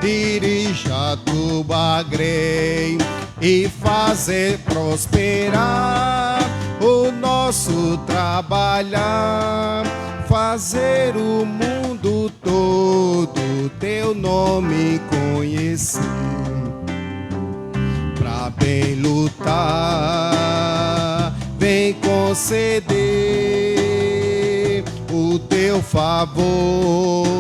dirija tua grei e fazer prosperar o nosso trabalhar, fazer o mundo todo teu nome conhecer, pra bem lutar, vem conceder o teu favor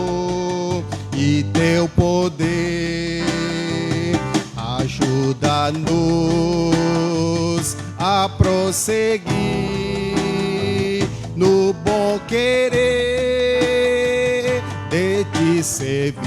e teu poder. Ajuda-nos a prosseguir no bom querer de te servir.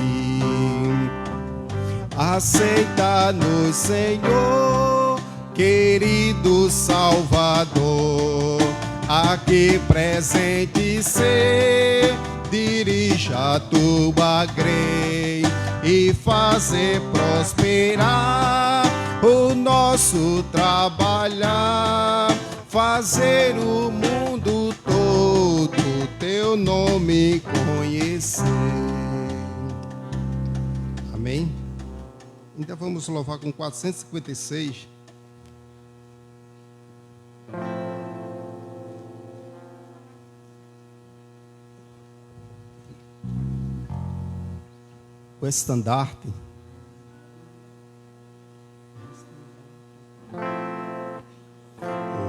Aceita-nos, Senhor, querido Salvador, aqui presente ser, dirija tua grei e fazer prosperar o nosso trabalhar, fazer o mundo todo teu nome conhecer. Amém? Ainda vamos louvar com 456. O estandarte.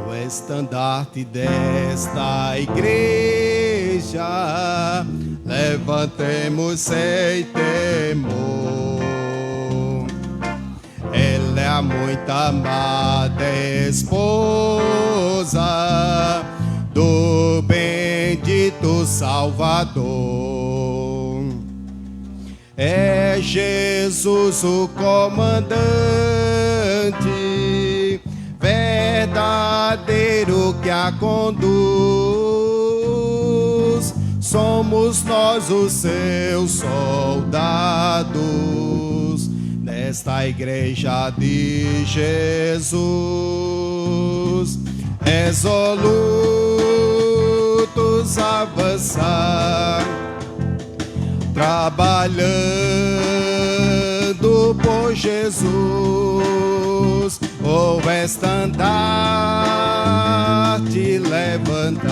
O estandarte desta igreja levantemos sem temor. Ela é a muito amada esposa do bendito Salvador. É Jesus o comandante, verdadeiro que a conduz. Somos nós os seus soldados nesta igreja de Jesus, resolutos a avançar, trabalhando por Jesus, o estandarte levantai,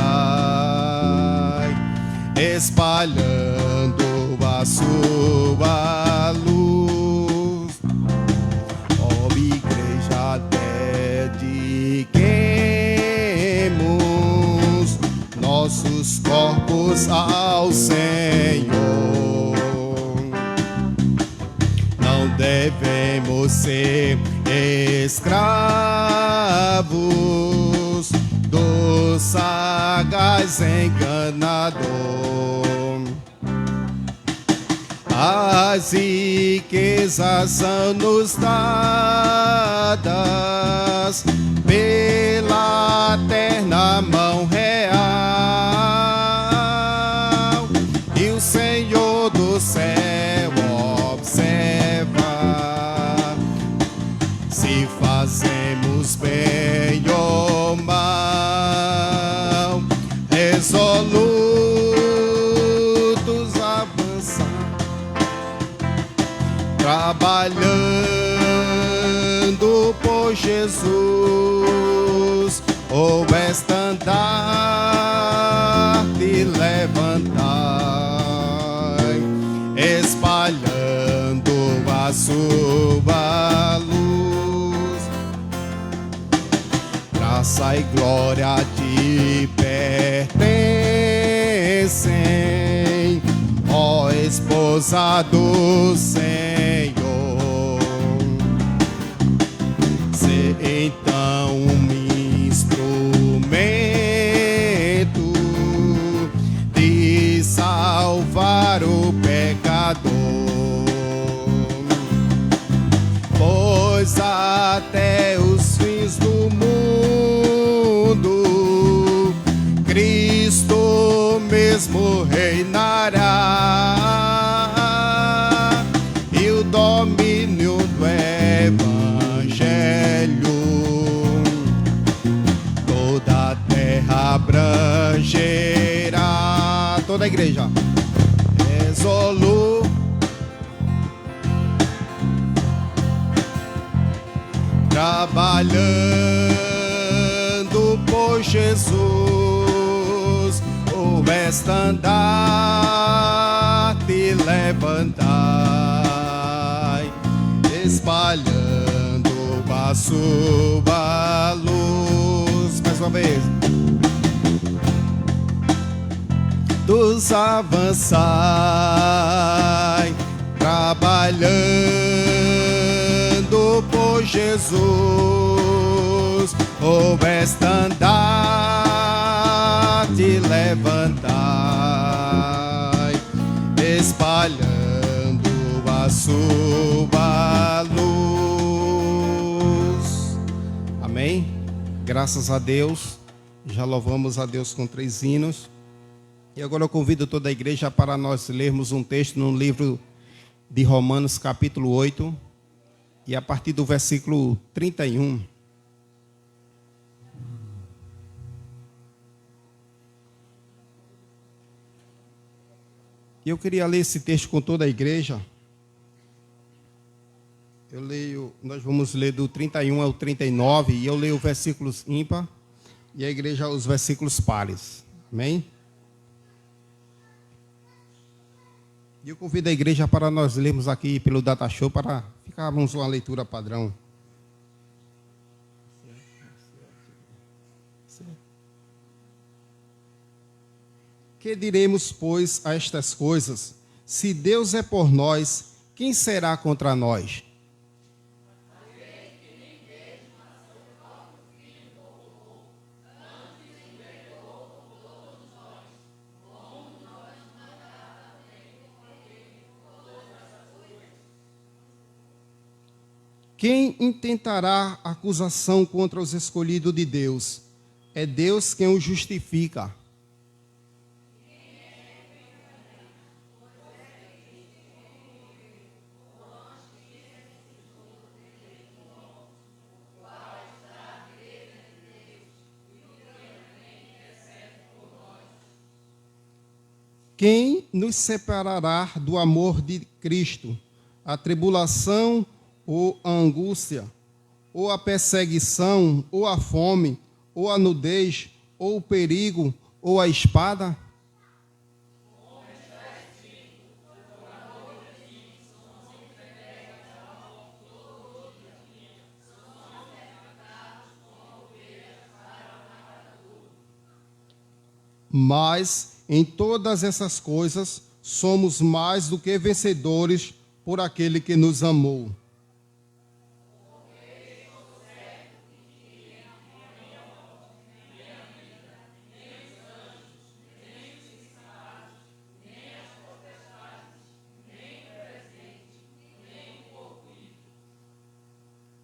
espalhando a sua luz. Ó igreja, dediquemos nossos corpos ao Senhor. Não devemos ser escravos do sagaz enganador. As riquezas são-nos dadas pela terna mão real, e o Senhor do céu observa se fazemos bem ou mal, resolutos a avançar, trabalhando por Jesus, o estandarte levantai, espalhando a sua luz. Graça e glória te pertencem, ó esposa do Senhor. Se então um instrumento de salvar o pecador, pois até os fins do mundo Cristo mesmo reinará, e o domínio do Evangelho toda a terra abrangerá. Toda a igreja resoluta trabalhando por Jesus, o estandarte levantai, espalhando a sua luz. Mais uma vez. Dos avançai, trabalhando por Jesus, o estandarte levantai, espalhando a sua luz. Amém? Graças a Deus, já louvamos a Deus com 3 hinos. E agora eu convido toda a igreja para nós lermos um texto no livro de Romanos, capítulo 8, e a partir do versículo 31. Eu queria ler esse texto com toda a igreja. Nós vamos ler do 31 ao 39, e eu leio versículos ímpar, e a igreja os versículos pares. Amém? E eu convido a igreja para nós lermos aqui pelo Data Show, para ficarmos uma leitura padrão. Que diremos, pois, a estas coisas? Se Deus é por nós, quem será contra nós? Quem intentará acusação contra os escolhidos de Deus? É Deus quem os justifica. Quem nos separará do amor de Cristo? A tribulação ou a angústia, ou a perseguição, ou a fome, ou a nudez, ou o perigo, ou a espada? Mas em todas essas coisas somos mais do que vencedores por aquele que nos amou.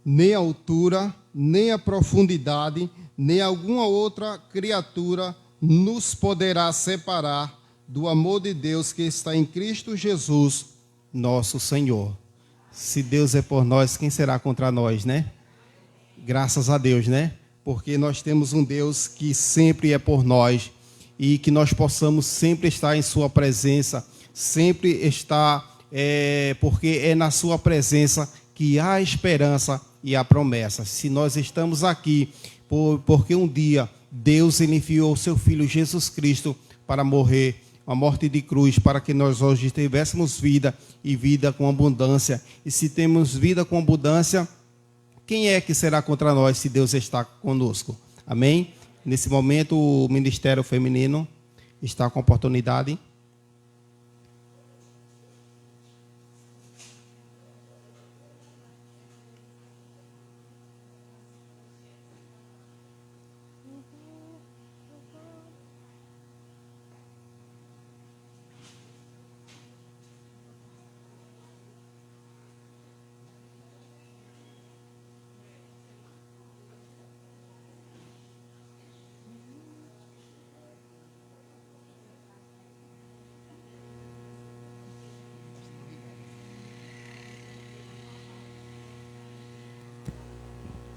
Nem a altura, nem a profundidade, nem alguma outra criatura nos poderá separar do amor de Deus que está em Cristo Jesus, nosso Senhor. Se Deus é por nós, quem será contra nós, né? Graças a Deus, né? Porque nós temos um Deus que sempre é por nós, e que nós possamos sempre estar em sua presença, sempre estar, porque é na sua presença que há esperança e a promessa. Se nós estamos aqui, porque um dia Deus enviou o seu Filho Jesus Cristo para morrer a morte de cruz, para que nós hoje tivéssemos vida e vida com abundância. E se temos vida com abundância, quem é que será contra nós se Deus está conosco? Amém? Nesse momento o Ministério Feminino está com oportunidade.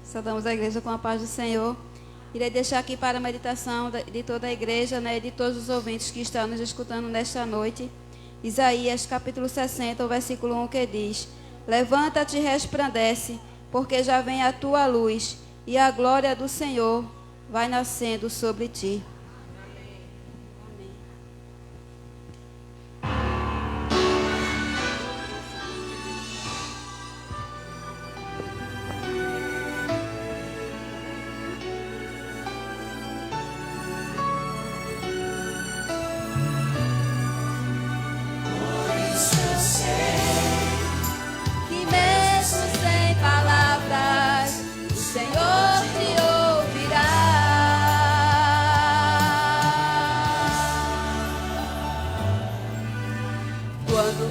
Saudamos a igreja com a paz do Senhor. Irei deixar aqui para a meditação de toda a igreja, né, e de todos os ouvintes que estão nos escutando nesta noite, Isaías capítulo 60, o versículo 1, que diz: Levanta-te e resplandece, porque já vem a tua luz, e a glória do Senhor vai nascendo sobre ti.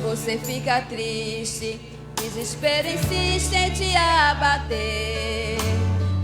Você fica triste, desespero insiste em te abater,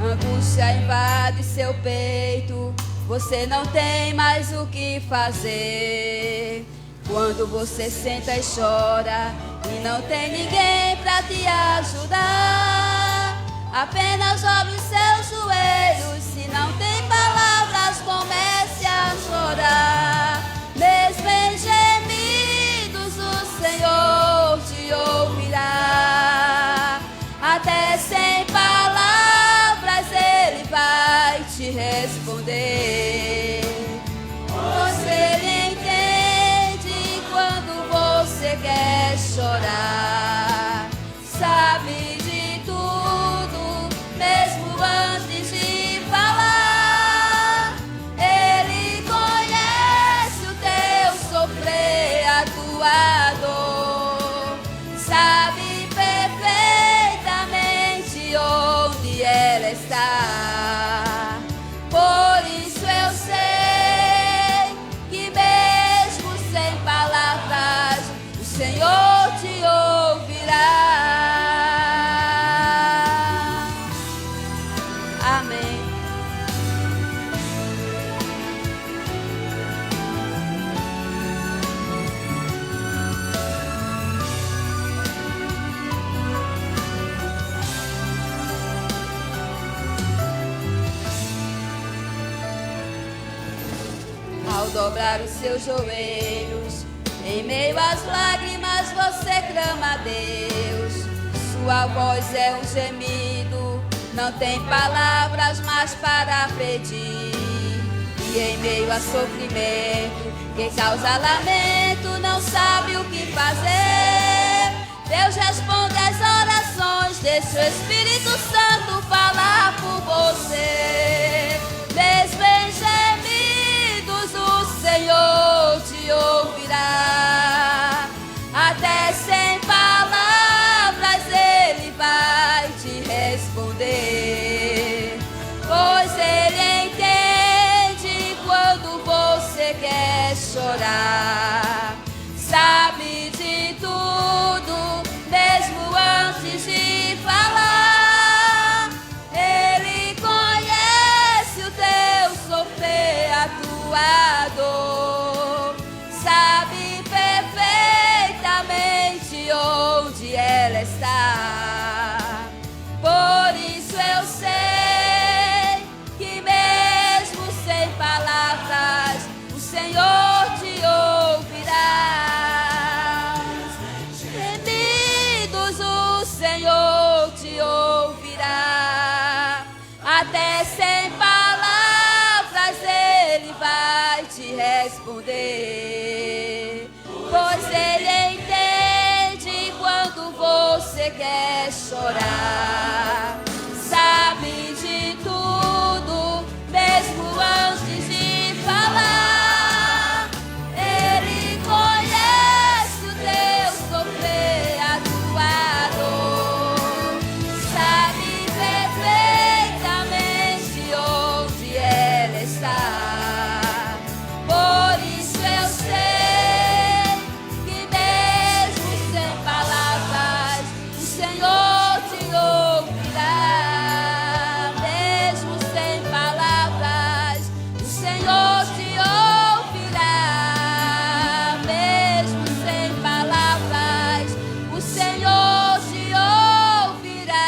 angústia invade seu peito, você não tem mais o que fazer. Quando você senta e chora e não tem ninguém pra te ajudar, apenas dobre os seus joelhos, se não tem palavras comece a chorar. Mesmo em gemidos o Senhor te ouvirá, até sem palavras Ele vai te responder, pois Ele entende quando você quer chorar, sabe de tudo, mesmo antes de falar. Ele conhece o teu sofrer, a tua dor, sabe perfeitamente onde ela está. Por isso eu sei que mesmo sem palavras o Senhor te ouvirá. Amém. Ao dobrar os seus joelhos, em meio às lágrimas você clama a Deus. Sua voz é um gemido, não tem palavras mais para pedir. E em meio a sofrimento, quem causa lamento não sabe o que fazer. Deus responde às orações, deixa o Espírito Santo falar por você. Mesmo em gemidos o Senhor te ouvirá, até sem palavras Ele vai te responder, pois Ele entende quando você quer chorar, sabe de tudo, mesmo antes de falar. Ele conhece o teu sofrer, a tua dor, sabe perfeitamente onde ela está. Por isso eu sei que mesmo sem palavras o Senhor te ouvirá. Gemidos o Senhor te ouvirá, até sem palavras Ele vai te responder, pois Ele entende quando você quer chorar, sabe de tudo, mesmo antes de falar. Ele conhece o teu sofrer, a tua dor, sabe perfeitamente onde ela está. Por isso eu sei que mesmo sem palavras o Senhor te ouvirá. Mesmo sem palavras o Senhor te ouvirá. Mesmo sem palavras o Senhor te ouvirá.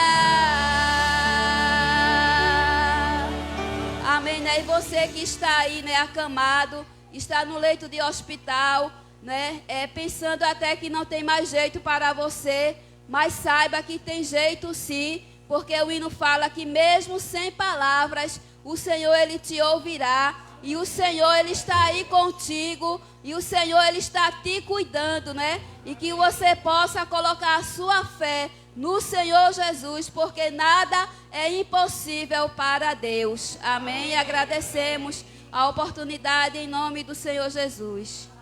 Amém, né? E você que está aí, né, acamado, está no leito de hospital, né, pensando até que não tem mais jeito para você, mas saiba que tem jeito sim, porque o hino fala que mesmo sem palavras, o Senhor, Ele te ouvirá, e o Senhor, Ele está aí contigo, e o Senhor, Ele está te cuidando, né? E que você possa colocar a sua fé no Senhor Jesus, porque nada é impossível para Deus. Amém? E agradecemos a oportunidade em nome do Senhor Jesus.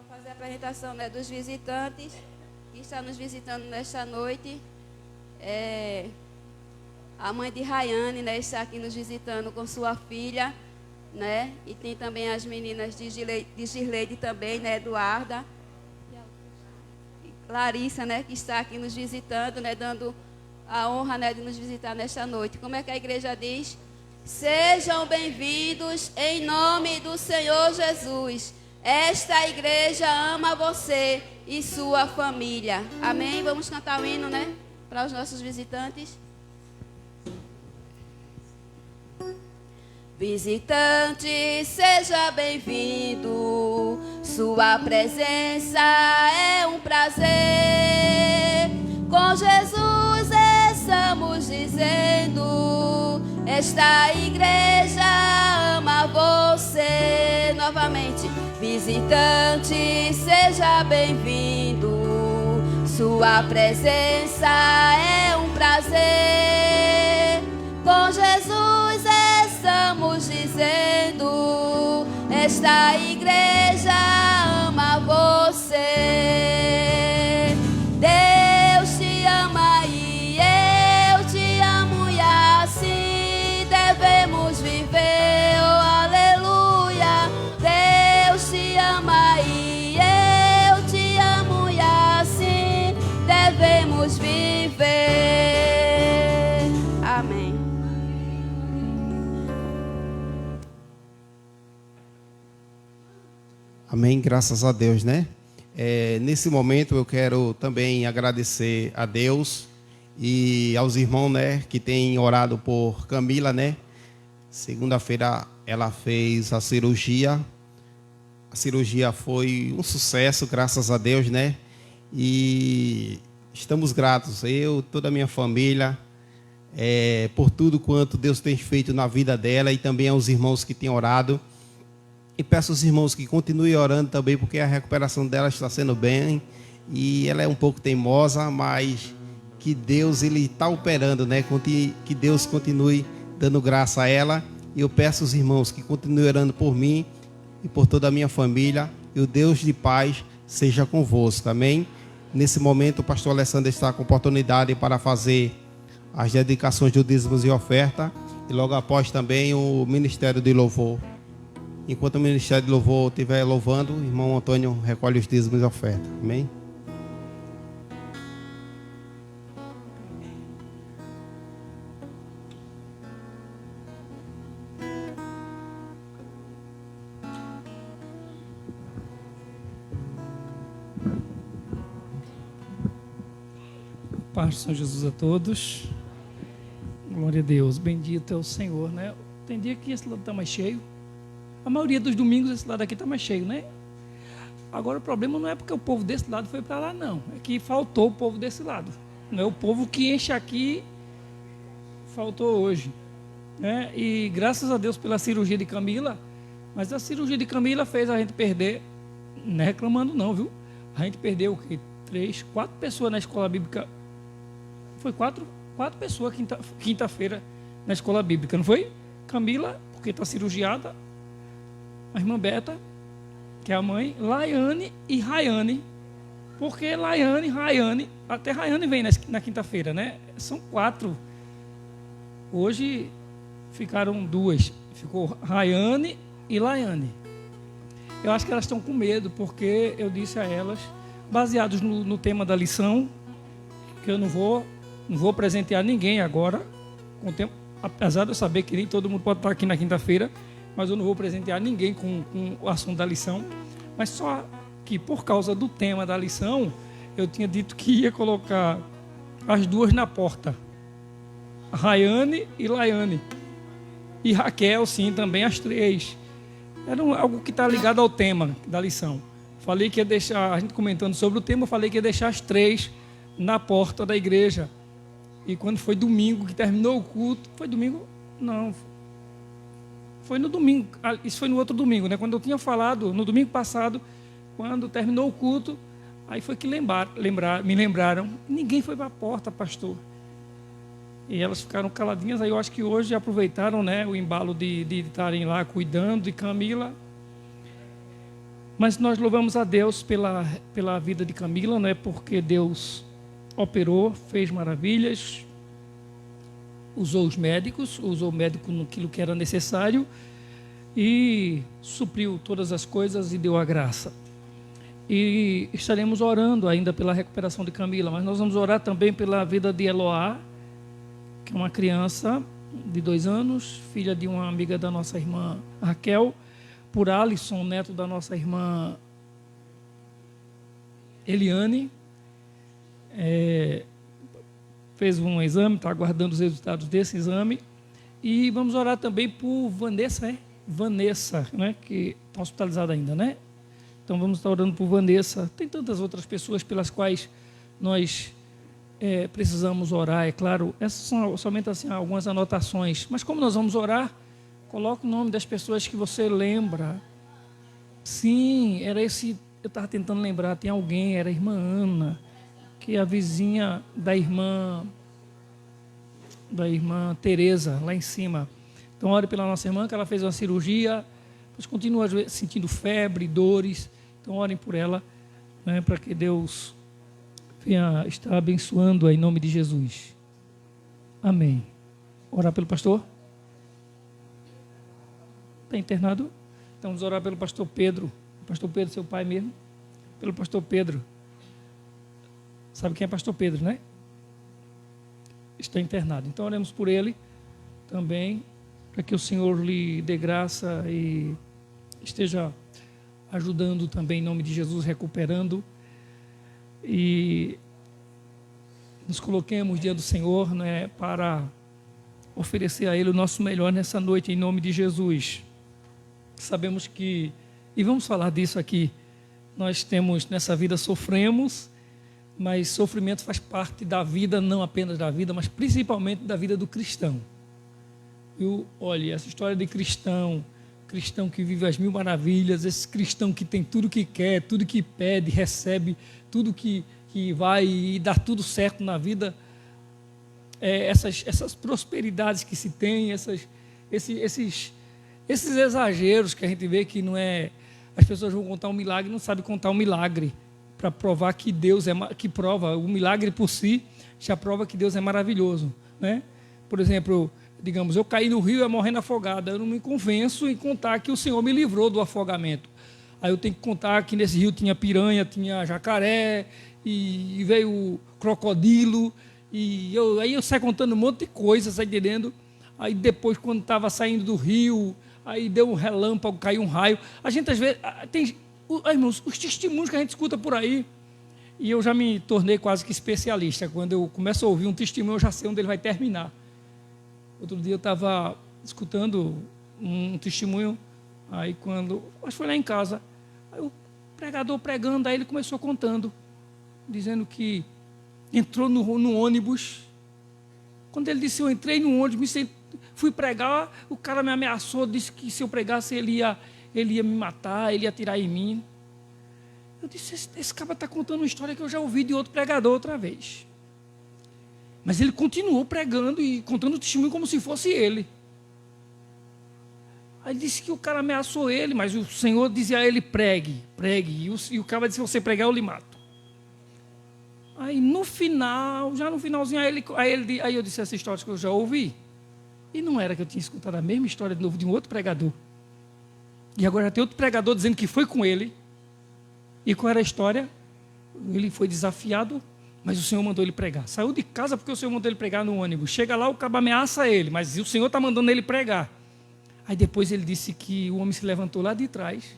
Fazer a apresentação, né, dos visitantes que estão nos visitando nesta noite. A mãe de Rayane, né, está aqui nos visitando com sua filha, né, e tem também as meninas de Girleide também, né, Eduarda, e Larissa, né, que está aqui nos visitando, né, dando a honra, né, de nos visitar nesta noite. Como é que a igreja diz? Sejam bem-vindos em nome do Senhor Jesus. Esta igreja ama você e sua família. Amém? Vamos cantar o hino, né? Para os nossos visitantes. Visitante, seja bem-vindo. Sua presença é um prazer. Com Jesus estamos dizendo: esta igreja ama você. Novamente. Visitante, seja bem-vindo. Sua presença é um prazer. Com Jesus estamos dizendo: esta igreja ama você. Deus te ama e eu te amo, e assim devemos viver. Oh, aleluia. Deus te ama e eu te amo, e assim devemos viver. Amém. Amém, graças a Deus, né? Nesse momento eu quero também agradecer a Deus e aos irmãos, né, que têm orado por Camila, né? Segunda-feira ela fez a cirurgia. A cirurgia foi um sucesso, graças a Deus, né? E estamos gratos, eu, toda a minha família, por tudo quanto Deus tem feito na vida dela, e também aos irmãos que têm orado. E peço aos irmãos que continuem orando também, porque a recuperação dela está sendo bem. E ela é um pouco teimosa, mas que Deus, Ele está operando, né? Que Deus continue dando graça a ela. E eu peço aos irmãos que continuem orando por mim e por toda a minha família, e o Deus de paz seja convosco, amém? Nesse momento, o pastor Alessandro está com oportunidade para fazer as dedicações de dízimos e oferta, e logo após também o Ministério de Louvor. Enquanto o Ministério de Louvor estiver louvando, o irmão Antônio recolhe os dízimos e oferta, amém? Paz do Senhor Jesus a todos. Glória a Deus. Bendito é o Senhor, né? Tem dia que esse lado está mais cheio. A maioria dos domingos esse lado aqui está mais cheio, né? Agora o problema não é porque o povo desse lado foi para lá, não. É que faltou o povo desse lado. Não é o povo que enche aqui, faltou hoje, né? E graças a Deus pela cirurgia de Camila. Mas a cirurgia de Camila fez a gente perder, não é reclamando não, viu? A gente perdeu o quê? 3, 4 pessoas na escola bíblica. Foi 4 pessoas quinta-feira na escola bíblica, não foi? Camila, porque está cirurgiada. A irmã Beta, que é a mãe. Laiane e Rayane. Porque Laiane, Rayane, até Rayane vem na quinta-feira, né? São 4. Hoje ficaram 2. Ficou Rayane e Laiane. Eu acho que elas estão com medo, porque eu disse a elas, baseados no tema da lição, que eu não vou presentear ninguém agora, com o tempo, apesar de eu saber que nem todo mundo pode estar aqui na quinta-feira, mas eu não vou presentear ninguém com o assunto da lição. Mas só que por causa do tema da lição, eu tinha dito que ia colocar as duas na porta. Rayane e Laiane. E Raquel, sim, também as três. Era algo que está ligado ao tema da lição. Falei que ia deixar, a gente comentando sobre o tema, eu falei que ia deixar as três na porta da igreja. E quando foi domingo que terminou o culto, foi domingo? Não, foi no domingo, isso foi no outro domingo, né? Quando eu tinha falado, no domingo passado, quando terminou o culto, aí foi que me lembraram, ninguém foi para a porta, pastor. E elas ficaram caladinhas, aí eu acho que hoje aproveitaram, né, o embalo de estarem lá cuidando de Camila. Mas nós louvamos a Deus pela vida de Camila, né, porque Deus operou, fez maravilhas, usou os médicos, usou o médico naquilo que era necessário e supriu todas as coisas e deu a graça. E estaremos orando ainda pela recuperação de Camila, mas nós vamos orar também pela vida de Eloá, que é uma criança de 2 anos, filha de uma amiga da nossa irmã Raquel, por Alisson, neto da nossa irmã Eliane. Fez um exame, está aguardando os resultados desse exame. E vamos orar também por Vanessa, né, que está hospitalizada ainda, né? Então vamos estar orando por Vanessa. Tem tantas outras pessoas pelas quais nós precisamos orar, é claro. Essas são somente assim, algumas anotações. Mas como nós vamos orar, coloque o nome das pessoas que você lembra. Sim, era esse, eu estava tentando lembrar, tem alguém, era a irmã Ana, que é a vizinha da irmã Tereza, lá em cima. Então, ore pela nossa irmã, que ela fez uma cirurgia, mas continua sentindo febre, dores. Então, orem por ela, né, para que Deus venha estar abençoando em nome de Jesus. Amém. Orar pelo pastor? Está internado? Então, vamos orar pelo pastor Pedro. Pastor Pedro, seu pai mesmo? Pelo pastor Pedro. Sabe quem é pastor Pedro, né? Está internado. Então, oremos por ele também, para que o Senhor lhe dê graça e esteja ajudando também, em nome de Jesus, recuperando. E nos coloquemos diante do Senhor, né, para oferecer a Ele o nosso melhor nessa noite, em nome de Jesus. Sabemos que, e vamos falar disso aqui, nós temos, nessa vida sofremos, mas sofrimento faz parte da vida, não apenas da vida, mas principalmente da vida do cristão. Olha, essa história de cristão que vive as mil maravilhas, esse cristão que tem tudo que quer, tudo que pede, recebe, tudo que vai e dá tudo certo na vida, essas prosperidades que se tem, esses exageros que a gente vê que não é... As pessoas vão contar um milagre e não sabem contar um milagre, para provar que Deus que prova, o milagre por si já prova que Deus é maravilhoso, né? Por exemplo, digamos, eu caí no rio e ia morrendo afogado, eu não me convenço em contar que o Senhor me livrou do afogamento. Aí eu tenho que contar que nesse rio tinha piranha, tinha jacaré, e veio o crocodilo, aí eu saio contando um monte de coisas, tá entendendo? Aí depois, quando estava saindo do rio, aí deu um relâmpago, caiu um raio. A gente às vezes tem... Irmãos, os testemunhos que a gente escuta por aí, e eu já me tornei quase que especialista. Quando eu começo a ouvir um testemunho, eu já sei onde ele vai terminar. Outro dia eu estava escutando um testemunho, aí acho que foi lá em casa, aí o pregador pregando, aí ele começou contando, dizendo que entrou no ônibus. Quando ele disse, eu entrei no ônibus, fui pregar, o cara me ameaçou, disse que se eu pregasse ele ia me matar, ele ia atirar em mim. Eu disse, esse cara está contando uma história que eu já ouvi de outro pregador outra vez. Mas ele continuou pregando e contando o testemunho como se fosse ele. Aí disse que o cara ameaçou ele, mas o Senhor dizia a ele, pregue. E o cara disse, se você pregar, eu lhe mato. Aí no final, já no finalzinho, aí eu disse essa história que eu já ouvi. E não era que eu tinha escutado a mesma história de novo de um outro pregador. E agora tem outro pregador dizendo que foi com ele. E qual era a história? Ele foi desafiado, mas o Senhor mandou ele pregar. Saiu de casa porque o Senhor mandou ele pregar no ônibus. Chega lá, o cabo ameaça ele, mas o Senhor está mandando ele pregar. Aí depois ele disse que o homem se levantou lá de trás.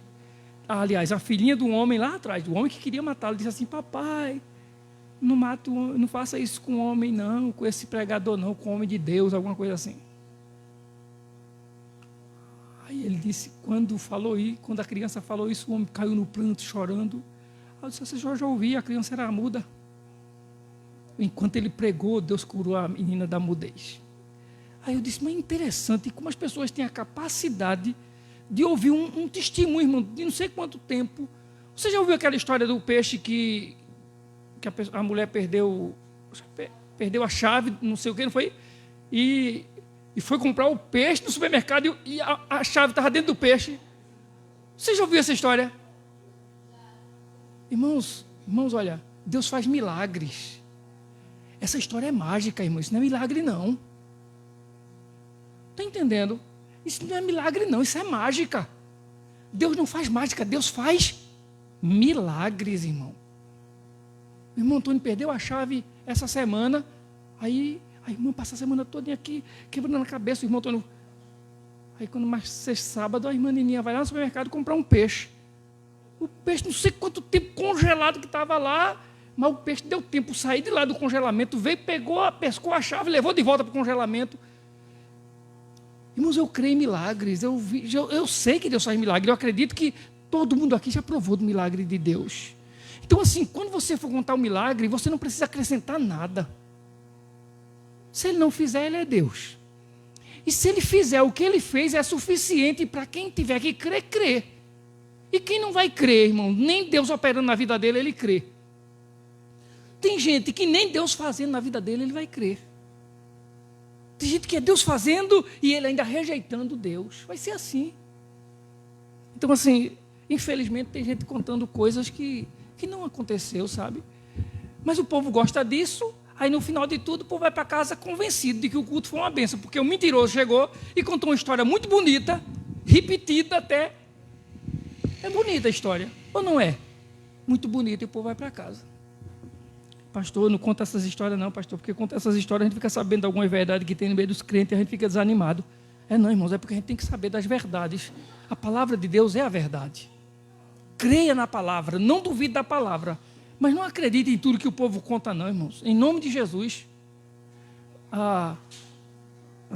Aliás, a filhinha do homem lá atrás, do homem que queria matá-lo, disse assim: papai, não faça isso com o homem não, com esse pregador não, com o homem de Deus, alguma coisa assim. Aí ele disse, quando a criança falou isso, o homem caiu no pranto, chorando. Aí eu disse: você já ouvi, a criança era muda. Enquanto ele pregou, Deus curou a menina da mudez. Aí eu disse: mas é interessante como as pessoas têm a capacidade de ouvir um testemunho, irmão, de não sei quanto tempo. Você já ouviu aquela história do peixe que a mulher perdeu a chave, não sei o que, não foi? E foi comprar o peixe no supermercado e a chave estava dentro do peixe. Você já ouviu essa história? Irmãos, olha, Deus faz milagres. Essa história é mágica, irmão, isso não é milagre não. Está entendendo? Isso não é milagre não, isso é mágica. Deus não faz mágica, Deus faz milagres, irmão. O irmão Antônio perdeu a chave essa semana, aí a irmã passa a semana toda aqui, quebrando a cabeça, o irmão Antônio. Aí quando mais ser sábado, a irmã Nininha vai lá no supermercado comprar um peixe. O peixe, não sei quanto tempo congelado que estava lá, mas o peixe deu tempo de sair de lá do congelamento, veio, pescou a chave, levou de volta para o congelamento. Irmãos, eu creio em milagres, eu sei que Deus faz milagre, eu acredito que todo mundo aqui já provou do milagre de Deus. Então assim, quando você for contar um milagre, você não precisa acrescentar nada. Se Ele não fizer, Ele é Deus. E se Ele fizer o que Ele fez, é suficiente para quem tiver que crer, crer. E quem não vai crer, irmão, nem Deus operando na vida dele, ele crê. Tem gente que nem Deus fazendo na vida dele, ele vai crer. Tem gente que é Deus fazendo e ele ainda rejeitando Deus. Vai ser assim. Então, assim, infelizmente tem gente contando coisas que não aconteceu, sabe? Mas o povo gosta disso, aí no final de tudo o povo vai para casa convencido de que o culto foi uma bênção, porque o mentiroso chegou e contou uma história muito bonita, repetida até. É bonita a história, ou não é? Muito bonita, e o povo vai para casa. Pastor, não conta essas histórias não, pastor, porque conta essas histórias, a gente fica sabendo de alguma verdade que tem no meio dos crentes e a gente fica desanimado. Não, irmãos, é porque a gente tem que saber das verdades. A palavra de Deus é a verdade. Creia na palavra, não duvide da palavra, mas não acredite em tudo que o povo conta não, irmãos. Em nome de Jesus. Há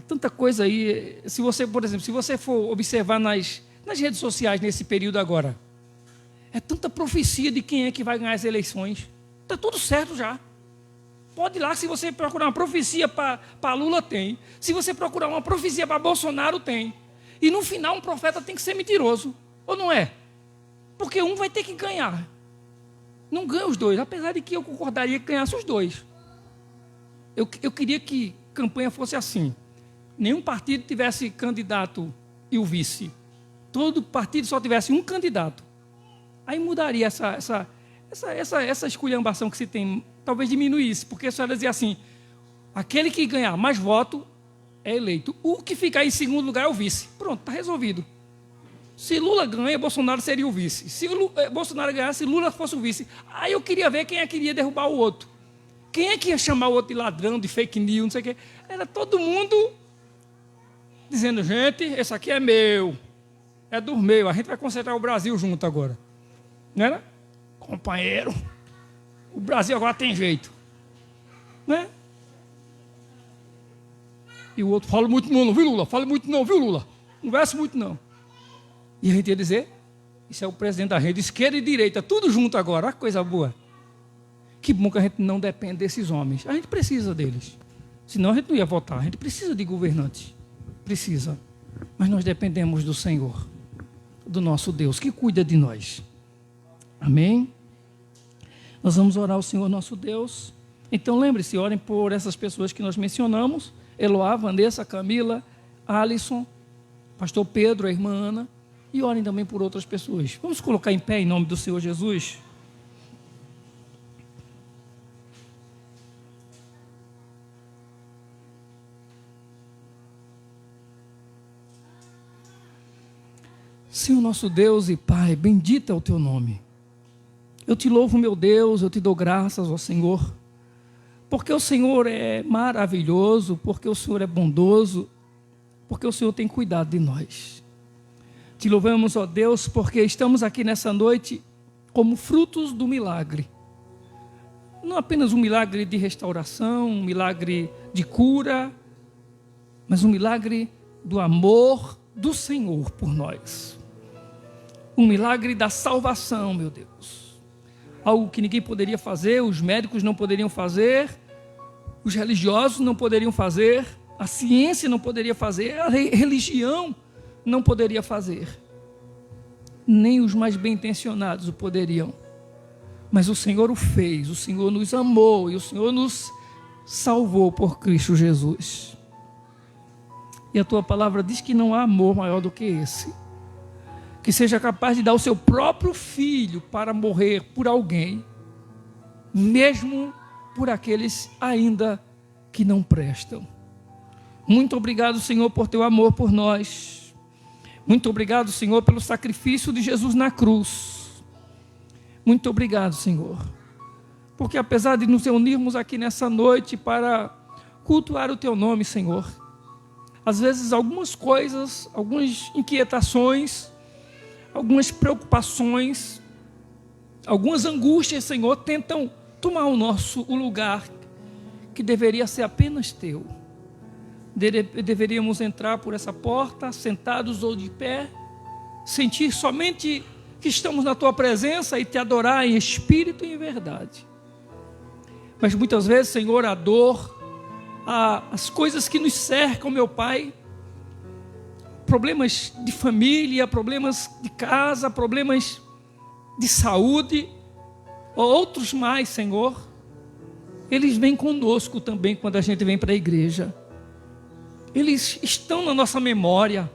tanta coisa aí. Se você, por exemplo, se você for observar nas redes sociais nesse período agora, é tanta profecia de quem é que vai ganhar as eleições. Está tudo certo já. Pode ir lá, se você procurar uma profecia para Lula, tem. Se você procurar uma profecia para Bolsonaro, tem. E no final um profeta tem que ser mentiroso. Ou não é? Porque um vai ter que ganhar. Não ganha os dois, apesar de que eu concordaria que ganhasse os dois. Eu queria que a campanha fosse assim. Nenhum partido tivesse candidato e o vice. Todo partido só tivesse um candidato. Aí mudaria essa esculhambação que se tem, talvez diminuísse, porque a senhora dizia assim, aquele que ganhar mais voto é eleito. O que ficar em segundo lugar é o vice. Pronto, está resolvido. Se Lula ganha, Bolsonaro seria o vice. Se Bolsonaro ganhasse, Lula fosse o vice. Aí eu queria ver quem é que iria derrubar o outro. Quem é que ia chamar o outro de ladrão, de fake news, não sei o quê. Era todo mundo dizendo, gente, esse aqui é meu. É dos meus. A gente vai consertar o Brasil junto agora. Não era? Companheiro, o Brasil agora tem jeito, né? E o outro, fala muito não, viu Lula? Fala muito não, viu Lula? Conversa muito não. E a gente ia dizer, isso é o presidente da rede, esquerda e direita, tudo junto agora, olha que coisa boa. Que bom que a gente não depende desses homens, a gente precisa deles, senão a gente não ia votar, a gente precisa de governantes, precisa, mas nós dependemos do Senhor, do nosso Deus, que cuida de nós. Amém? Nós vamos orar ao Senhor nosso Deus. Então lembre-se, orem por essas pessoas que nós mencionamos, Eloá, Vanessa, Camila, Alisson, pastor Pedro, a irmã Ana, e orem também por outras pessoas. Vamos colocar em pé em nome do Senhor Jesus? Senhor nosso Deus e Pai, bendito é o teu nome. Eu te louvo, meu Deus, eu te dou graças ao Senhor, porque o Senhor é maravilhoso, porque o Senhor é bondoso, porque o Senhor tem cuidado de nós. Te louvamos, ó Deus, porque estamos aqui nessa noite como frutos do milagre. Não apenas um milagre de restauração, um milagre de cura, mas um milagre do amor do Senhor por nós. Um milagre da salvação, meu Deus. Algo que ninguém poderia fazer, os médicos não poderiam fazer, os religiosos não poderiam fazer, a ciência não poderia fazer, a religião não poderia fazer. Nem os mais bem intencionados o poderiam. Mas o Senhor o fez, o Senhor nos amou e o Senhor nos salvou por Cristo Jesus. E a tua palavra diz que não há amor maior do que esse. Que seja capaz de dar o seu próprio filho para morrer por alguém, mesmo por aqueles ainda que não prestam. Muito obrigado, Senhor, por teu amor por nós. Muito obrigado, Senhor, pelo sacrifício de Jesus na cruz. Muito obrigado, Senhor, porque apesar de nos reunirmos aqui nessa noite para cultuar o teu nome, Senhor, às vezes algumas coisas, algumas inquietações, algumas preocupações, algumas angústias, Senhor, tentam tomar o lugar que deveria ser apenas teu. Deveríamos entrar por essa porta, sentados ou de pé, sentir somente que estamos na tua presença e te adorar em espírito e em verdade. Mas muitas vezes, Senhor, a dor, as coisas que nos cercam, meu Pai, problemas de família, problemas de casa, problemas de saúde, ou outros mais, Senhor, eles vêm conosco também quando a gente vem para a igreja. Eles estão na nossa memória.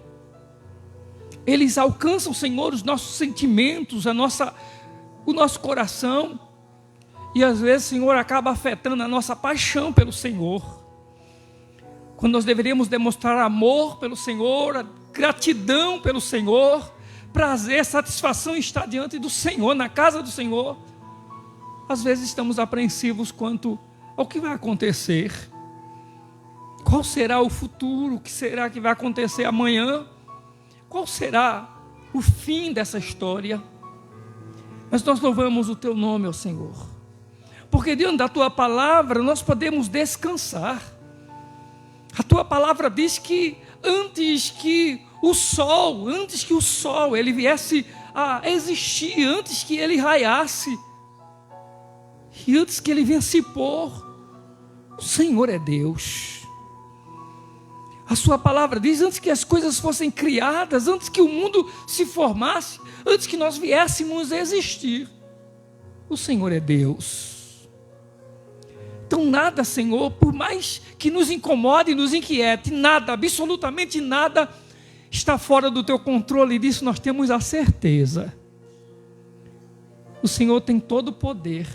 Eles alcançam, Senhor, os nossos sentimentos, o nosso coração. E às vezes, Senhor, acaba afetando a nossa paixão pelo Senhor. Quando nós deveríamos demonstrar amor pelo Senhor, gratidão pelo Senhor, prazer, satisfação em estar diante do Senhor, na casa do Senhor. Às vezes estamos apreensivos quanto ao que vai acontecer. Qual será o futuro? O que será que vai acontecer amanhã? Qual será o fim dessa história? Mas nós louvamos o teu nome, ó Senhor, porque diante da tua palavra nós podemos descansar. A tua palavra diz que antes que o sol ele viesse a existir, antes que ele raiasse, e antes que ele venha se pôr, o Senhor é Deus. A sua palavra diz, antes que as coisas fossem criadas, antes que o mundo se formasse, antes que nós viéssemos a existir, o Senhor é Deus. Então nada, Senhor, por mais que nos incomode e nos inquiete, nada, absolutamente nada, está fora do teu controle, e disso nós temos a certeza. O Senhor tem todo o poder.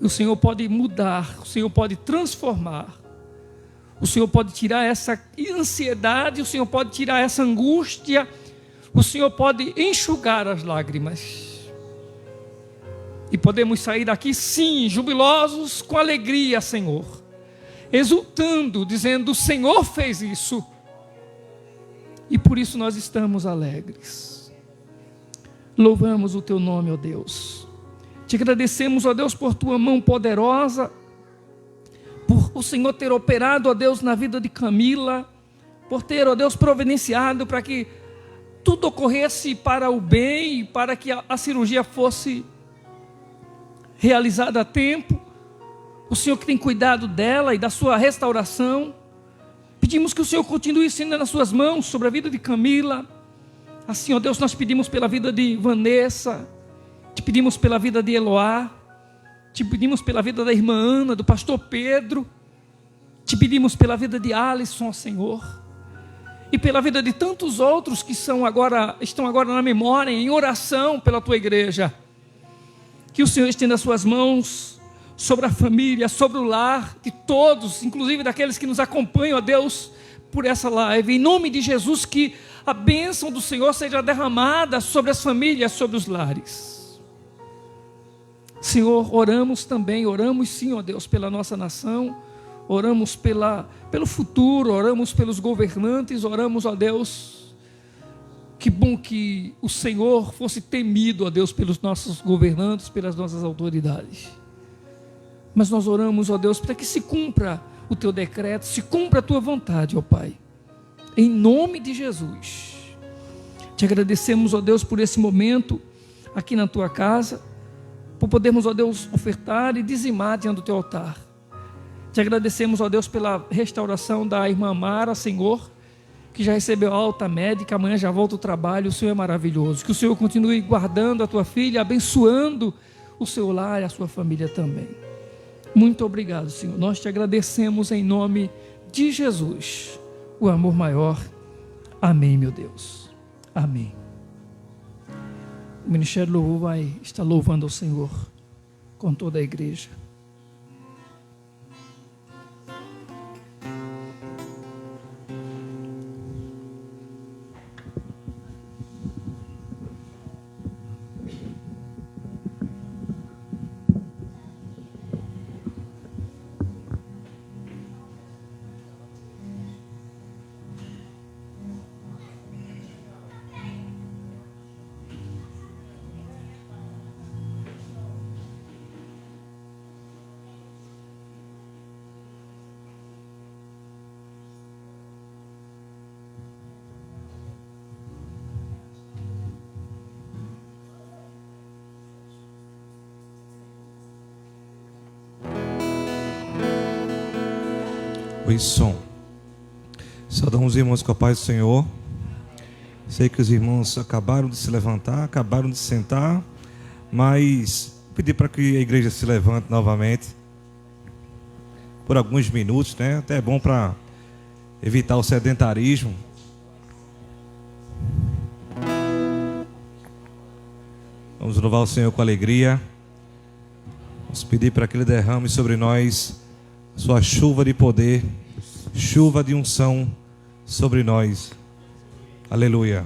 O Senhor pode mudar, o Senhor pode transformar. O Senhor pode tirar essa ansiedade, o Senhor pode tirar essa angústia, o Senhor pode enxugar as lágrimas. E podemos sair daqui, sim, jubilosos, com alegria, Senhor, exultando, dizendo, o Senhor fez isso. E por isso nós estamos alegres. Louvamos o teu nome, ó Deus. Te agradecemos, ó Deus, por tua mão poderosa, por o Senhor ter operado, ó Deus, na vida de Camila, por ter, ó Deus, providenciado para que tudo ocorresse para o bem, para que a cirurgia fosse realizada a tempo. O Senhor que tem cuidado dela e da sua restauração. Pedimos que o Senhor continue sendo nas suas mãos sobre a vida de Camila. Assim, ó Deus, nós pedimos pela vida de Vanessa, te pedimos pela vida de Eloá, te pedimos pela vida da irmã Ana, do pastor Pedro, te pedimos pela vida de Alisson, Senhor, e pela vida de tantos outros que estão agora na memória, em oração pela tua igreja. Que o Senhor estenda as suas mãos sobre a família, sobre o lar de todos, inclusive daqueles que nos acompanham, ó Deus, por essa live. Em nome de Jesus, que a bênção do Senhor seja derramada sobre as famílias, sobre os lares. Senhor, oramos sim, ó Deus, pela nossa nação, oramos pelo futuro, oramos pelos governantes, oramos, ó Deus, que bom que o Senhor fosse temido, ó Deus, pelos nossos governantes, pelas nossas autoridades. Mas nós oramos, ó Deus, para que se cumpra o teu decreto, se cumpra a tua vontade, ó Pai, em nome de Jesus. Te agradecemos, ó Deus, por esse momento aqui na tua casa, por podermos, ó Deus, ofertar e dizimar diante do teu altar. Te agradecemos, ó Deus, pela restauração da irmã Mara, Senhor, que já recebeu alta médica, amanhã já volta ao trabalho. O Senhor é maravilhoso. Que o Senhor continue guardando a tua filha, abençoando o seu lar e a sua família também. Muito obrigado, Senhor. Nós te agradecemos em nome de Jesus, o amor maior. Amém, meu Deus. Amém. O Ministério do Louvor vai estar louvando ao Senhor com toda a igreja. Oi, som. Saudamos os irmãos com a paz do Senhor. Sei que os irmãos acabaram de se levantar, acabaram de sentar, mas pedir para que a igreja se levante novamente por alguns minutos, né? Até é bom para evitar o sedentarismo. Vamos louvar o Senhor com alegria. Vamos pedir para que Ele derrame sobre nós sua chuva de poder, chuva de unção sobre nós. Aleluia.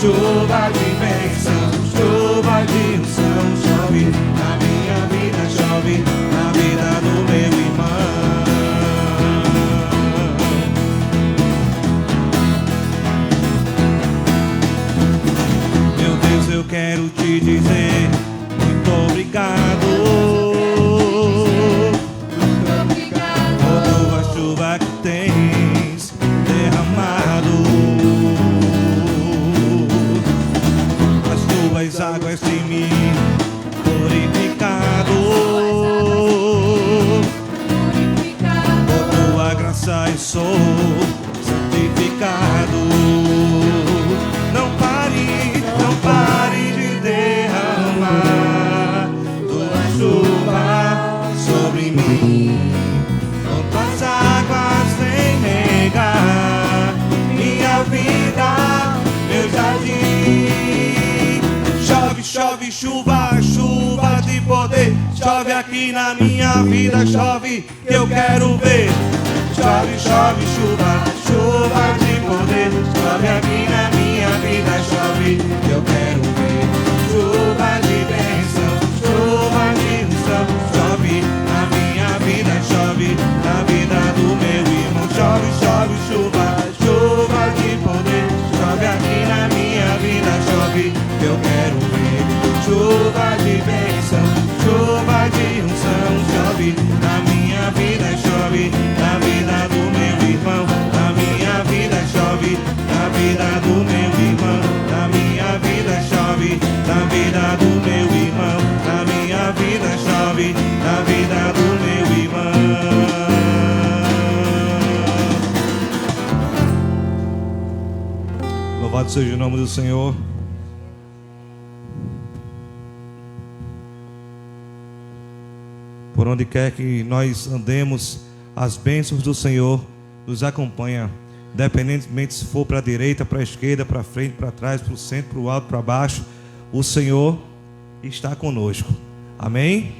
chuva de bênção, chuva de unção, chove na minha vida, chove na vida do meu irmão. Meu Deus, eu quero te dizer muito obrigado. Muito obrigado. Por tua chuva que tens derramado, as águas de mim purificado, por tua graça eu sou santificado. Não pare de derramar tua chuva sobre mim, com tuas águas vem regar minha vida, meu jardim. Chove, chuva, chuva de poder, chove aqui na minha vida, chove que eu quero ver. Chove, chove, chuva, chuva de poder, chove aqui na minha vida, chove que eu quero ver. Chuva de bênção, chuva de unção, chove na minha vida, chove na vida do meu irmão. Chove, chove, chuva, chuva de poder, chove aqui na minha vida, chove que eu quero ver. Chuva de bênção, chuva de unção, chove na minha vida, chove na vida do meu irmão. Na minha vida chove, na vida do meu irmão. Na minha vida chove, na vida do meu irmão. Na minha vida chove, na vida do meu irmão. Louvado seja o nome do Senhor. Por onde quer que nós andemos, as bênçãos do Senhor nos acompanham, independentemente se for para a direita, para a esquerda, para frente, para trás, para o centro, para o alto, para baixo, o Senhor está conosco. Amém?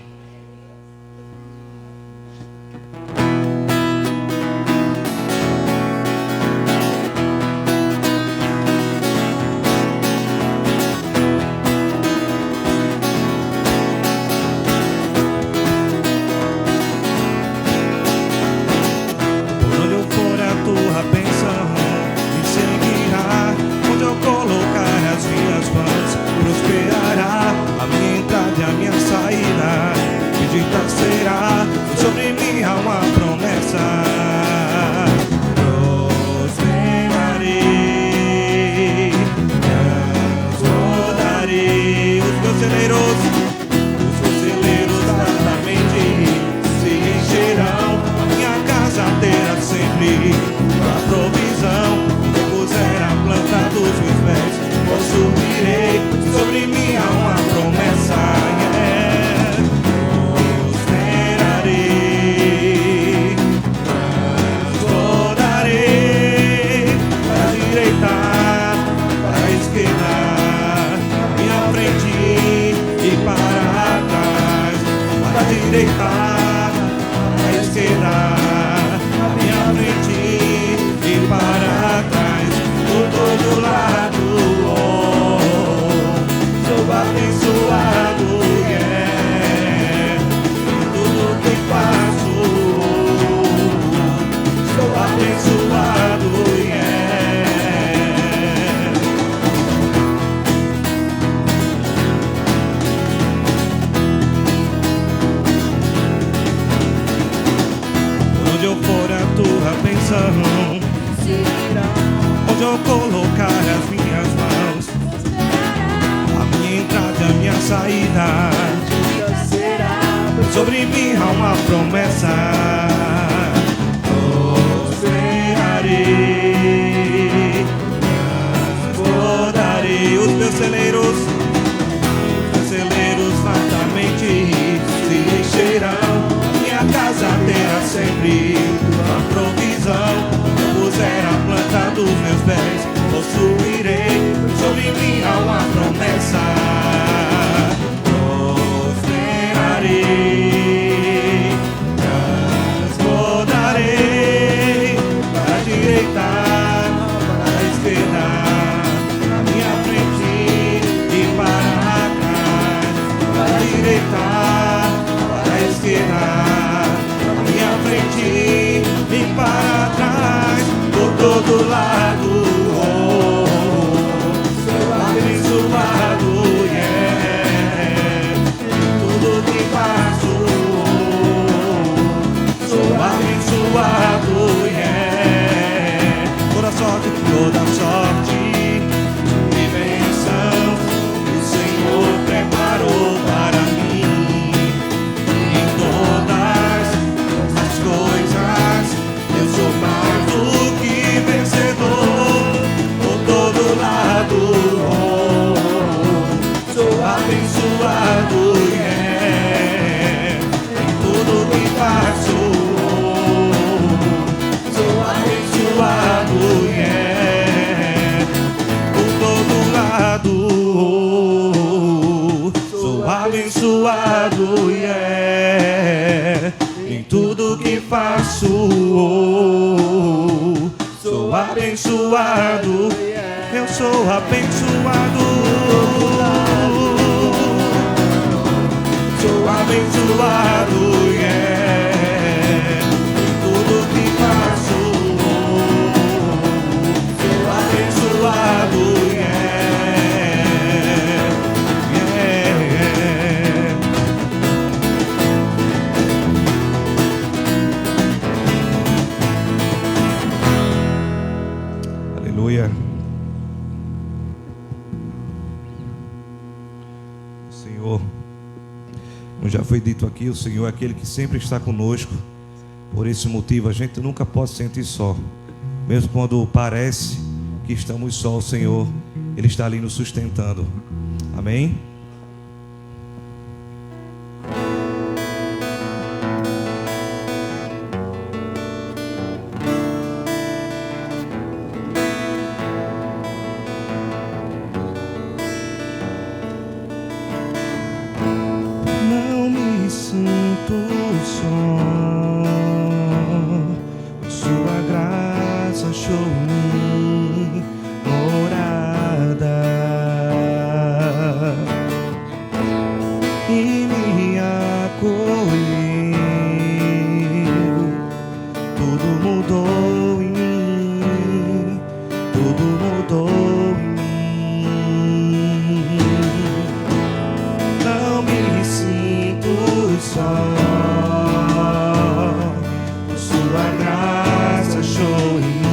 Onde eu colocar as minhas mãos, a minha entrada e a minha saída, sobre mim há uma promessa. Prosperarei, transbordarei. Os meus celeiros fartamente se encherão. Minha casa terá sempre a provisão. Puser a planta dos meus pés, possuirei. Sobre mim há uma promessa. Prosperarei, transbordarei. todo lado. Sou abençoado, yeah. Tudo que faço, sou abençoado, yeah. Toda sorte de bênção o Senhor preparou para mim. Em todas as coisas eu sou mais do que vencedor. Por todo lado, sou abençoado, yeah. Em tudo que faço, sou abençoado, yeah. Por todo lado, sou abençoado, yeah. Em tudo que faço, sou abençoado, eu sou abençoado, sou abençoado, yeah. Em tudo que faço, sou abençoado, yeah, yeah. Aleluia. Senhor, como já foi dito aqui, o Senhor é aquele que sempre está conosco. Por esse motivo a gente nunca pode se sentir só. Mesmo quando parece que estamos só, o Senhor, Ele está ali nos sustentando. Amém? Não me sinto só, Sua graça achou-me morada e me acolheu. Tudo mudou em mim, tudo mudou em mim. Não me sinto só, Sua graça achou em mim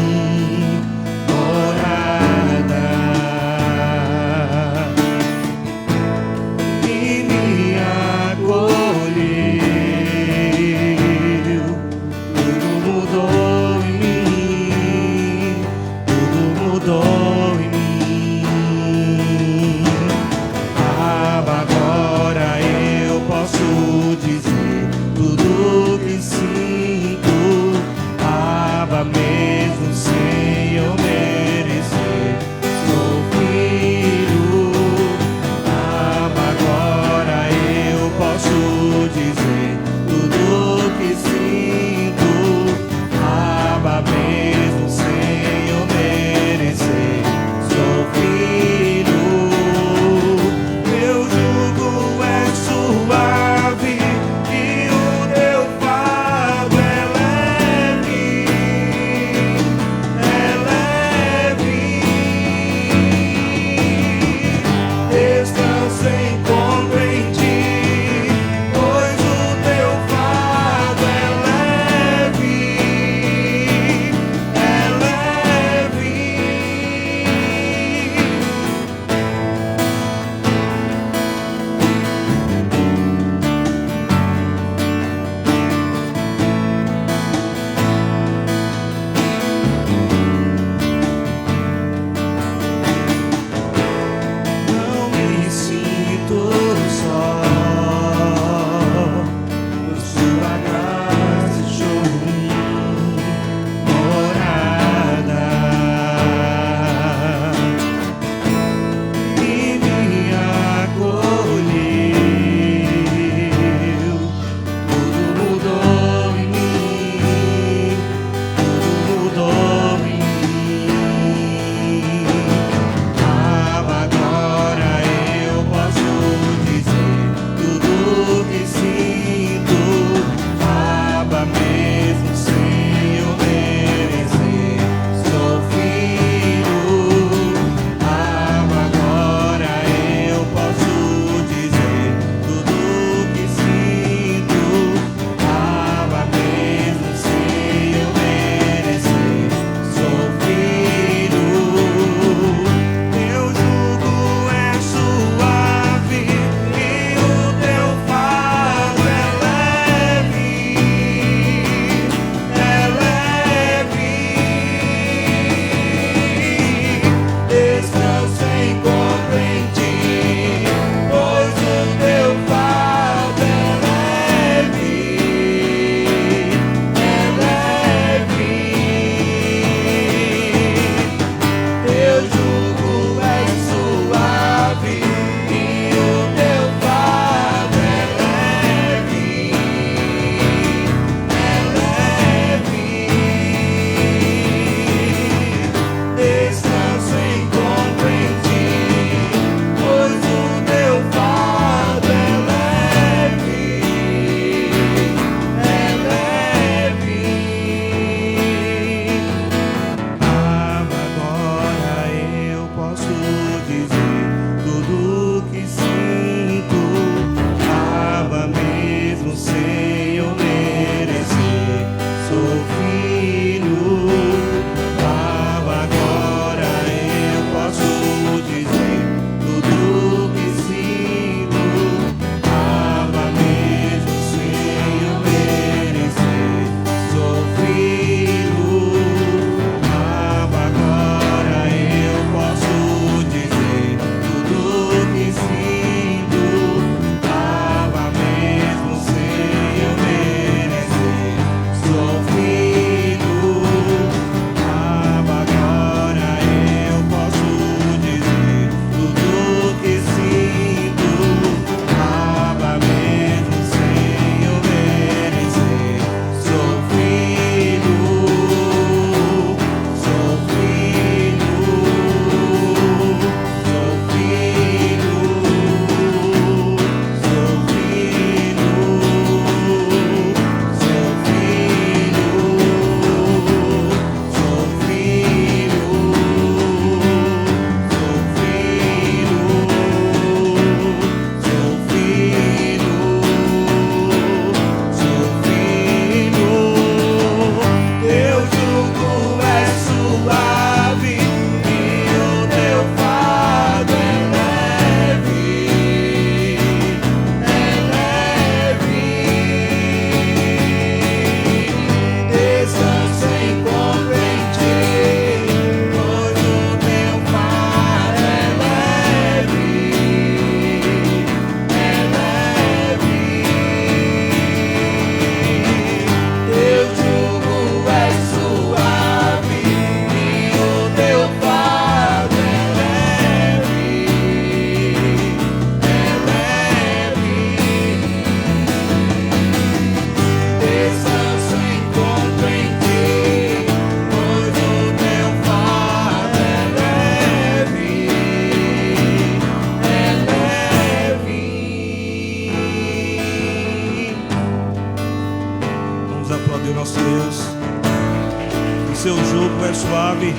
é suave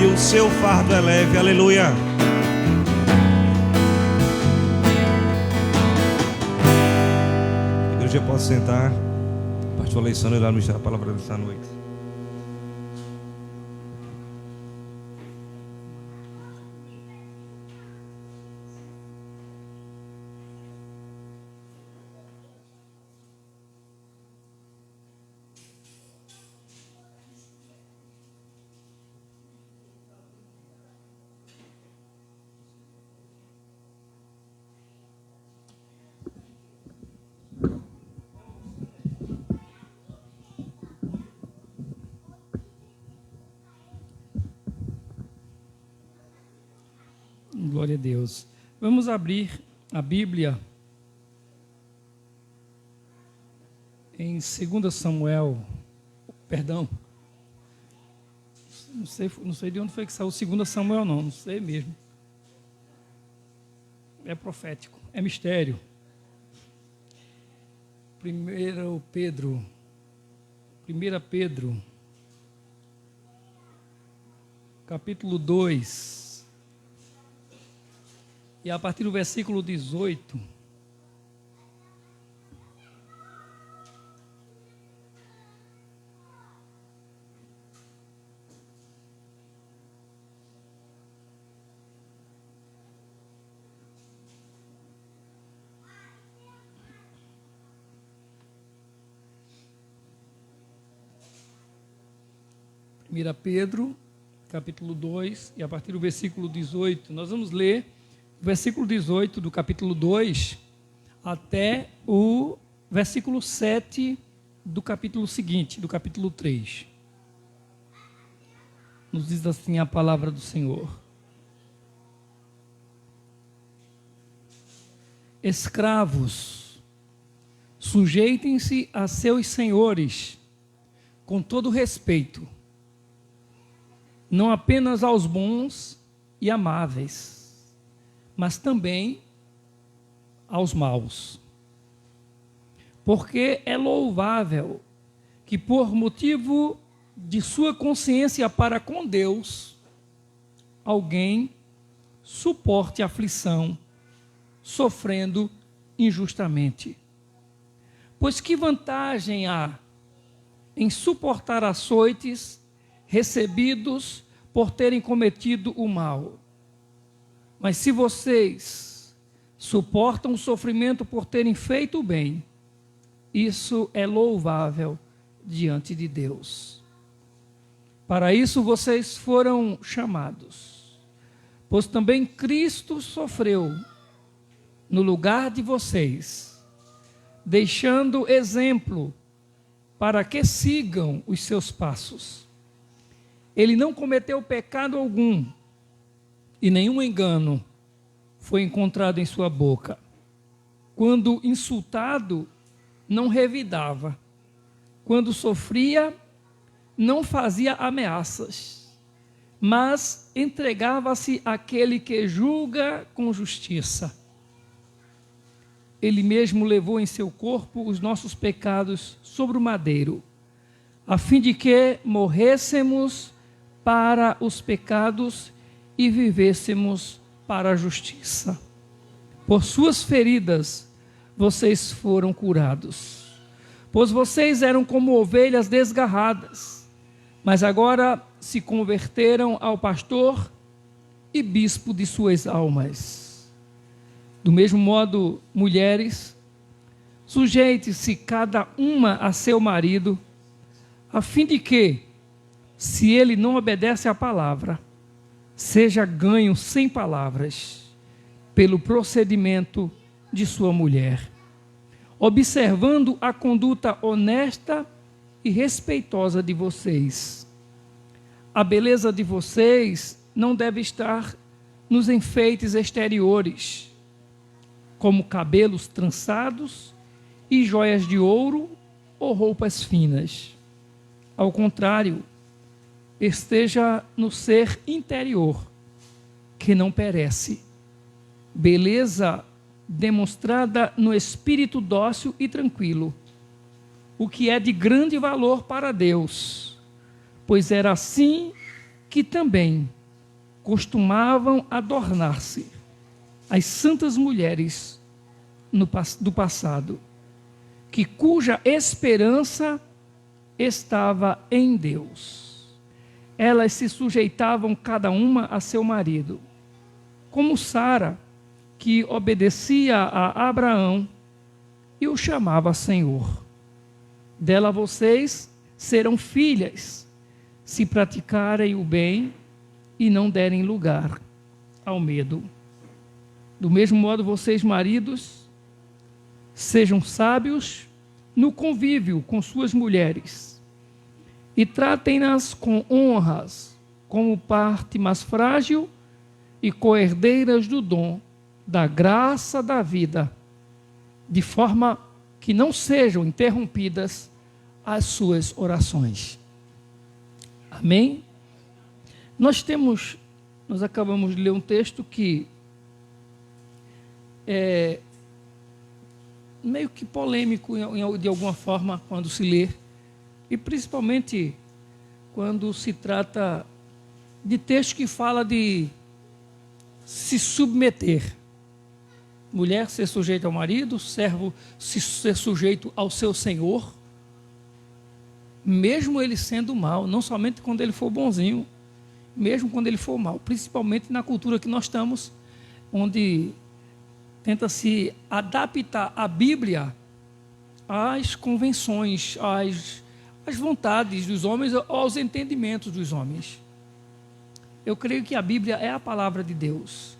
e o seu fardo é leve. Aleluia. A igreja pode sentar. Pastor Alessandro irá nos dar a palavra dessa noite. Glória a Deus. Vamos abrir a Bíblia em 2 Samuel. Perdão. Não sei de onde foi que saiu 2 Samuel, não sei mesmo. É profético, é mistério. 1 Pedro, capítulo 2. E a partir do versículo 18, Pedro, capítulo 2, e a partir do versículo 18, nós vamos ler o versículo 18 do capítulo 2 até o versículo 7 do capítulo seguinte, do capítulo 3. Nos diz assim a palavra do Senhor: Escravos, sujeitem-se a seus senhores com todo respeito, não apenas aos bons e amáveis, mas também aos maus. Porque é louvável que, por motivo de sua consciência para com Deus, alguém suporte aflição, sofrendo injustamente. Pois que vantagem há em suportar açoites recebidos por terem cometido o mal? Mas se vocês suportam o sofrimento por terem feito o bem, isso é louvável diante de Deus. Para isso vocês foram chamados, pois também Cristo sofreu no lugar de vocês, deixando exemplo para que sigam os seus passos. Ele não cometeu pecado algum, e nenhum engano foi encontrado em sua boca. Quando insultado, não revidava. Quando sofria, não fazia ameaças, mas entregava-se àquele que julga com justiça. Ele mesmo levou em seu corpo os nossos pecados sobre o madeiro, a fim de que morrêssemos para os pecados e vivêssemos para a justiça. Por suas feridas vocês foram curados, pois vocês eram como ovelhas desgarradas, mas agora se converteram ao pastor e bispo de suas almas. Do mesmo modo, mulheres, sujeite-se cada uma a seu marido, a fim de que, se ele não obedece à palavra, seja ganho sem palavras, pelo procedimento de sua mulher, observando a conduta honesta e respeitosa de vocês. A beleza de vocês não deve estar nos enfeites exteriores, como cabelos trançados e joias de ouro ou roupas finas. Ao contrário, esteja no ser interior, que não perece. Beleza demonstrada no espírito dócil e tranquilo, o que é de grande valor para Deus, pois era assim que também costumavam adornar-se as santas mulheres do passado, cuja esperança estava em Deus. Elas se sujeitavam cada uma a seu marido, como Sara, que obedecia a Abraão e o chamava Senhor. Dela vocês serão filhas, se praticarem o bem e não derem lugar ao medo. Do mesmo modo, vocês, maridos, sejam sábios no convívio com suas mulheres e tratem-nas com honras, como parte mais frágil e coerdeiras do dom da graça da vida, de forma que não sejam interrompidas as suas orações. Amém? Nós acabamos de ler um texto que é meio que polêmico de alguma forma quando se lê, e principalmente quando se trata de texto que fala de se submeter. Mulher ser sujeita ao marido, servo ser sujeito ao seu senhor, mesmo ele sendo mal, não somente quando ele for bonzinho, mesmo quando ele for mal, principalmente na cultura que nós estamos, onde tenta se adaptar a Bíblia às convenções, às vontades dos homens, aos entendimentos dos homens. Eu creio que a Bíblia é a palavra de Deus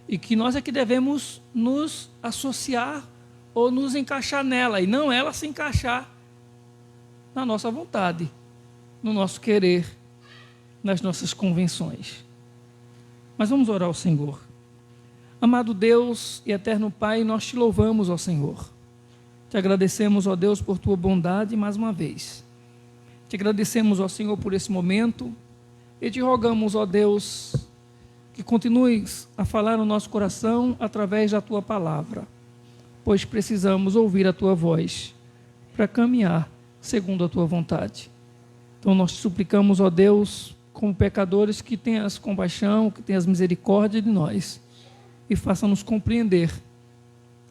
e que nós é que devemos nos associar ou nos encaixar nela, e não ela se encaixar na nossa vontade, no nosso querer, nas nossas convenções. Mas vamos orar ao Senhor. Amado Deus e eterno Pai, nós te louvamos, ó Senhor. Te agradecemos, ó Deus, por tua bondade mais uma vez. Te agradecemos, ó Senhor, por esse momento e te rogamos, ó Deus, que continues a falar no nosso coração através da tua palavra, pois precisamos ouvir a tua voz para caminhar segundo a tua vontade. Então nós te suplicamos, ó Deus, como pecadores, que tenhas compaixão, que tenhas misericórdia de nós e faça-nos compreender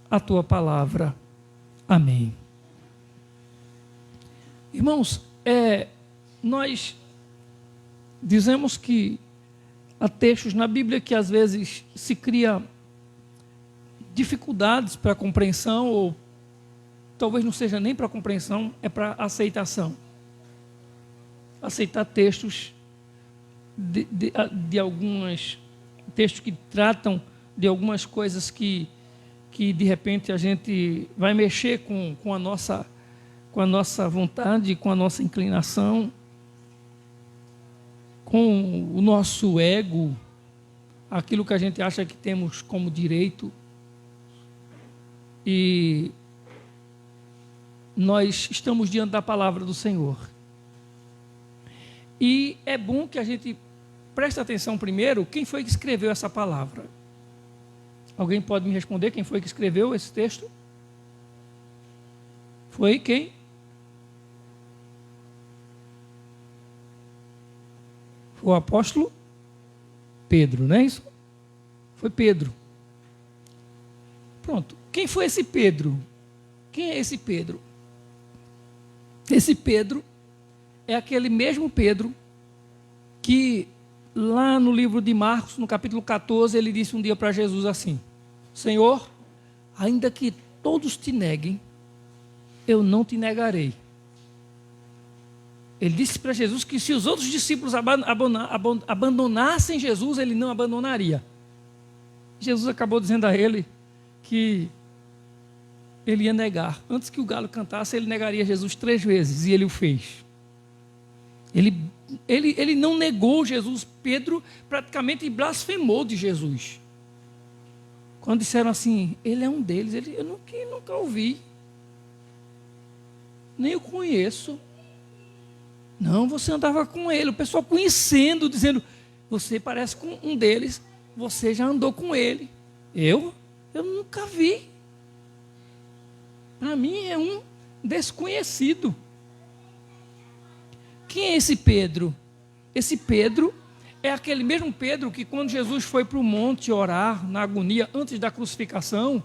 a tua palavra. Amém. Irmãos, nós dizemos que há textos na Bíblia que às vezes se cria dificuldades para a compreensão, ou talvez não seja nem para a compreensão, é para a aceitação. Aceitar textos de alguns textos que tratam de algumas coisas que de repente a gente vai mexer com a nossa vontade, com a nossa inclinação, com o nosso ego, aquilo que a gente acha que temos como direito. E nós estamos diante da palavra do Senhor. E é bom que a gente preste atenção primeiro, quem foi que escreveu essa palavra? Alguém pode me responder quem foi que escreveu esse texto? Foi quem? Foi o apóstolo Pedro, não é isso? Foi Pedro. Pronto. Quem foi esse Pedro? Quem é esse Pedro? Esse Pedro é aquele mesmo Pedro que lá no livro de Marcos, no capítulo 14, ele disse um dia para Jesus assim: Senhor, ainda que todos te neguem, eu não te negarei. Ele disse para Jesus que se os outros discípulos abandonassem Jesus, ele não abandonaria. Jesus acabou dizendo a ele que ele ia negar. Antes que o galo cantasse, ele negaria Jesus 3 vezes, e ele o fez. Ele não negou Jesus. Pedro praticamente blasfemou de Jesus. Quando disseram assim, ele é um deles, eu nunca ouvi. Nem o conheço. Não, você andava com ele. O pessoal conhecendo, dizendo, você parece com um deles, você já andou com ele. Eu nunca vi. Para mim é um desconhecido. Quem é esse Pedro? Esse Pedro é aquele mesmo Pedro que quando Jesus foi para o monte orar na agonia antes da crucificação,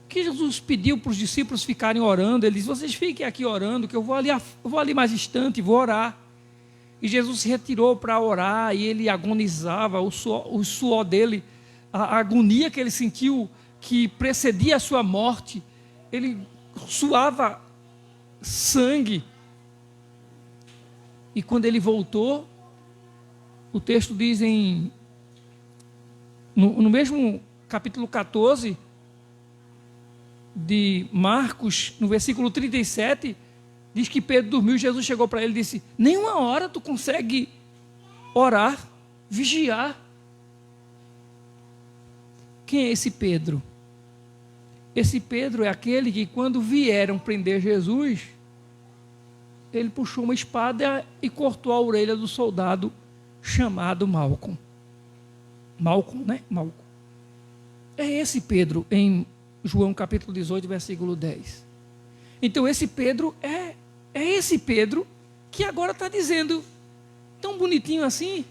que Jesus pediu para os discípulos ficarem orando. Ele disse: vocês fiquem aqui orando, que eu vou ali mais distante, vou orar. E Jesus se retirou para orar e ele agonizava, o suor dele, a agonia que ele sentiu que precedia a sua morte, ele suava sangue. E quando ele voltou, o texto diz no mesmo capítulo 14 de Marcos, no versículo 37, diz que Pedro dormiu e Jesus chegou para ele e disse: nem uma hora tu consegue orar, vigiar. Quem é esse Pedro? Esse Pedro é aquele que quando vieram prender Jesus, ele puxou uma espada e cortou a orelha do soldado chamado Malco. Malco, né? Malco. É esse Pedro em João capítulo 18, versículo 10. Então esse Pedro é esse Pedro que agora está dizendo, tão bonitinho assim: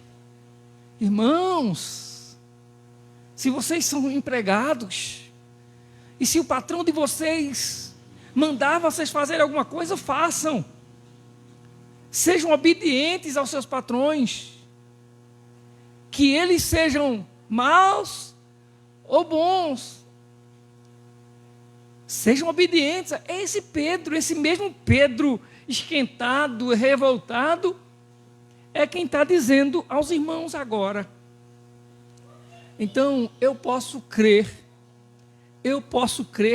irmãos, se vocês são empregados, e se o patrão de vocês mandar vocês fazerem alguma coisa, façam. Sejam obedientes aos seus patrões, que eles sejam maus ou bons, sejam obedientes. É esse Pedro, esse mesmo Pedro esquentado, revoltado, é quem está dizendo aos irmãos agora. Então eu posso crer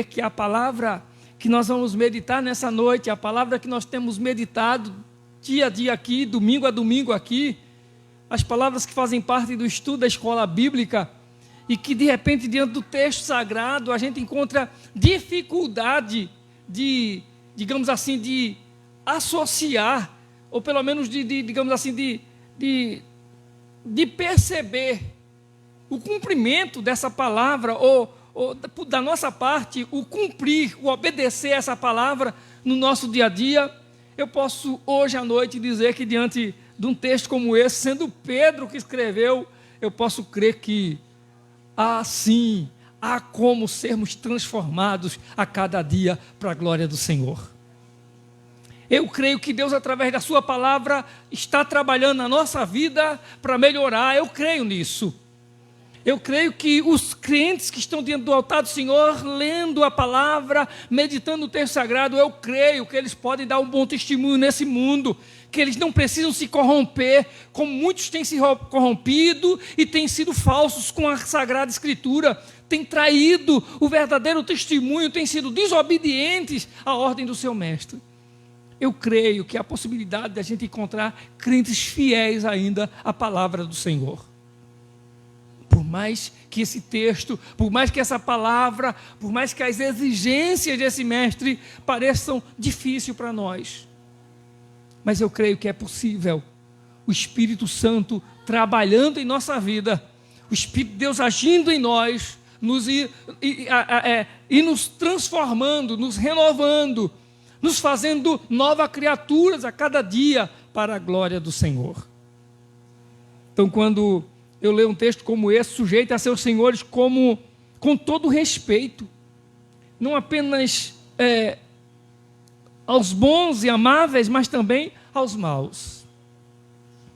que a palavra que nós vamos meditar nessa noite, a palavra que nós temos meditado dia a dia aqui, domingo a domingo aqui, as palavras que fazem parte do estudo da escola bíblica, e que de repente diante do texto sagrado a gente encontra dificuldade de, digamos assim, de associar, ou pelo menos digamos assim, de perceber o cumprimento dessa palavra, ou da nossa parte, o cumprir, o obedecer essa palavra no nosso dia a dia. Eu posso hoje à noite dizer que diante de um texto como esse, sendo Pedro que escreveu, eu posso crer que sim, há como sermos transformados a cada dia para a glória do Senhor. Eu creio que Deus, através da sua palavra, está trabalhando na nossa vida para melhorar. Eu creio nisso. Eu creio que os crentes que estão diante do altar do Senhor, lendo a palavra, meditando o texto sagrado, eu creio que eles podem dar um bom testemunho nesse mundo, que eles não precisam se corromper, como muitos têm se corrompido e têm sido falsos com a Sagrada Escritura, têm traído o verdadeiro testemunho, têm sido desobedientes à ordem do seu mestre. Eu creio que há a possibilidade de a gente encontrar crentes fiéis ainda à palavra do Senhor. Por mais que esse texto, por mais que essa palavra, por mais que as exigências desse mestre pareçam difíceis para nós, mas eu creio que é possível o Espírito Santo trabalhando em nossa vida, o Espírito de Deus agindo em nós, nos transformando, nos renovando, nos fazendo novas criaturas a cada dia para a glória do Senhor. Então, quando eu leio um texto como esse, sujeito a seus senhores com todo respeito, não apenas aos bons e amáveis, mas também aos maus.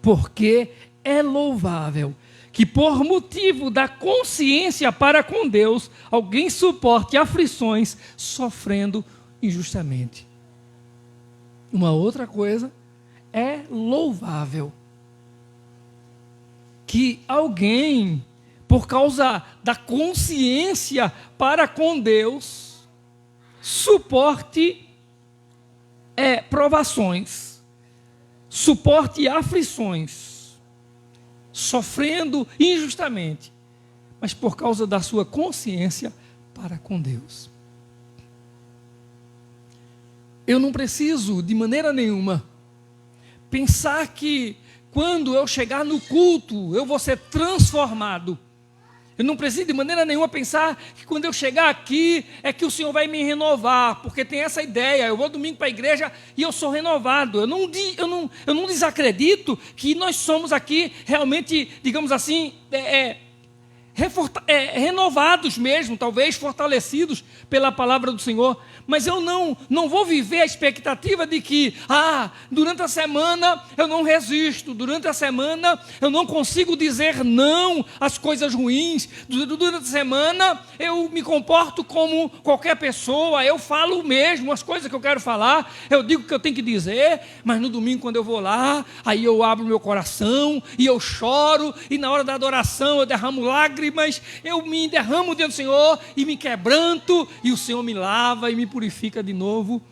Porque é louvável que por motivo da consciência para com Deus, alguém suporte aflições sofrendo injustamente. Uma outra coisa, é louvável que alguém, por causa da consciência para com Deus, suporte provações, suporte aflições, sofrendo injustamente, mas por causa da sua consciência para com Deus. Eu não preciso, de maneira nenhuma, pensar que quando eu chegar no culto, eu vou ser transformado. Eu não preciso de maneira nenhuma pensar que quando eu chegar aqui é que o Senhor vai me renovar, porque tem essa ideia, eu vou domingo para a igreja e eu sou renovado. Eu não desacredito que nós somos aqui realmente, digamos assim, renovados mesmo, talvez fortalecidos pela palavra do Senhor, mas eu não vou viver a expectativa de que, durante a semana eu não resisto, durante a semana eu não consigo dizer não às coisas ruins, durante a semana eu me comporto como qualquer pessoa, eu falo mesmo as coisas que eu quero falar, eu digo o que eu tenho que dizer, mas no domingo quando eu vou lá, aí eu abro meu coração e eu choro, e na hora da adoração eu derramo lágrimas, eu me derramo diante do Senhor e me quebranto, e o Senhor me lava e me purifica de novo.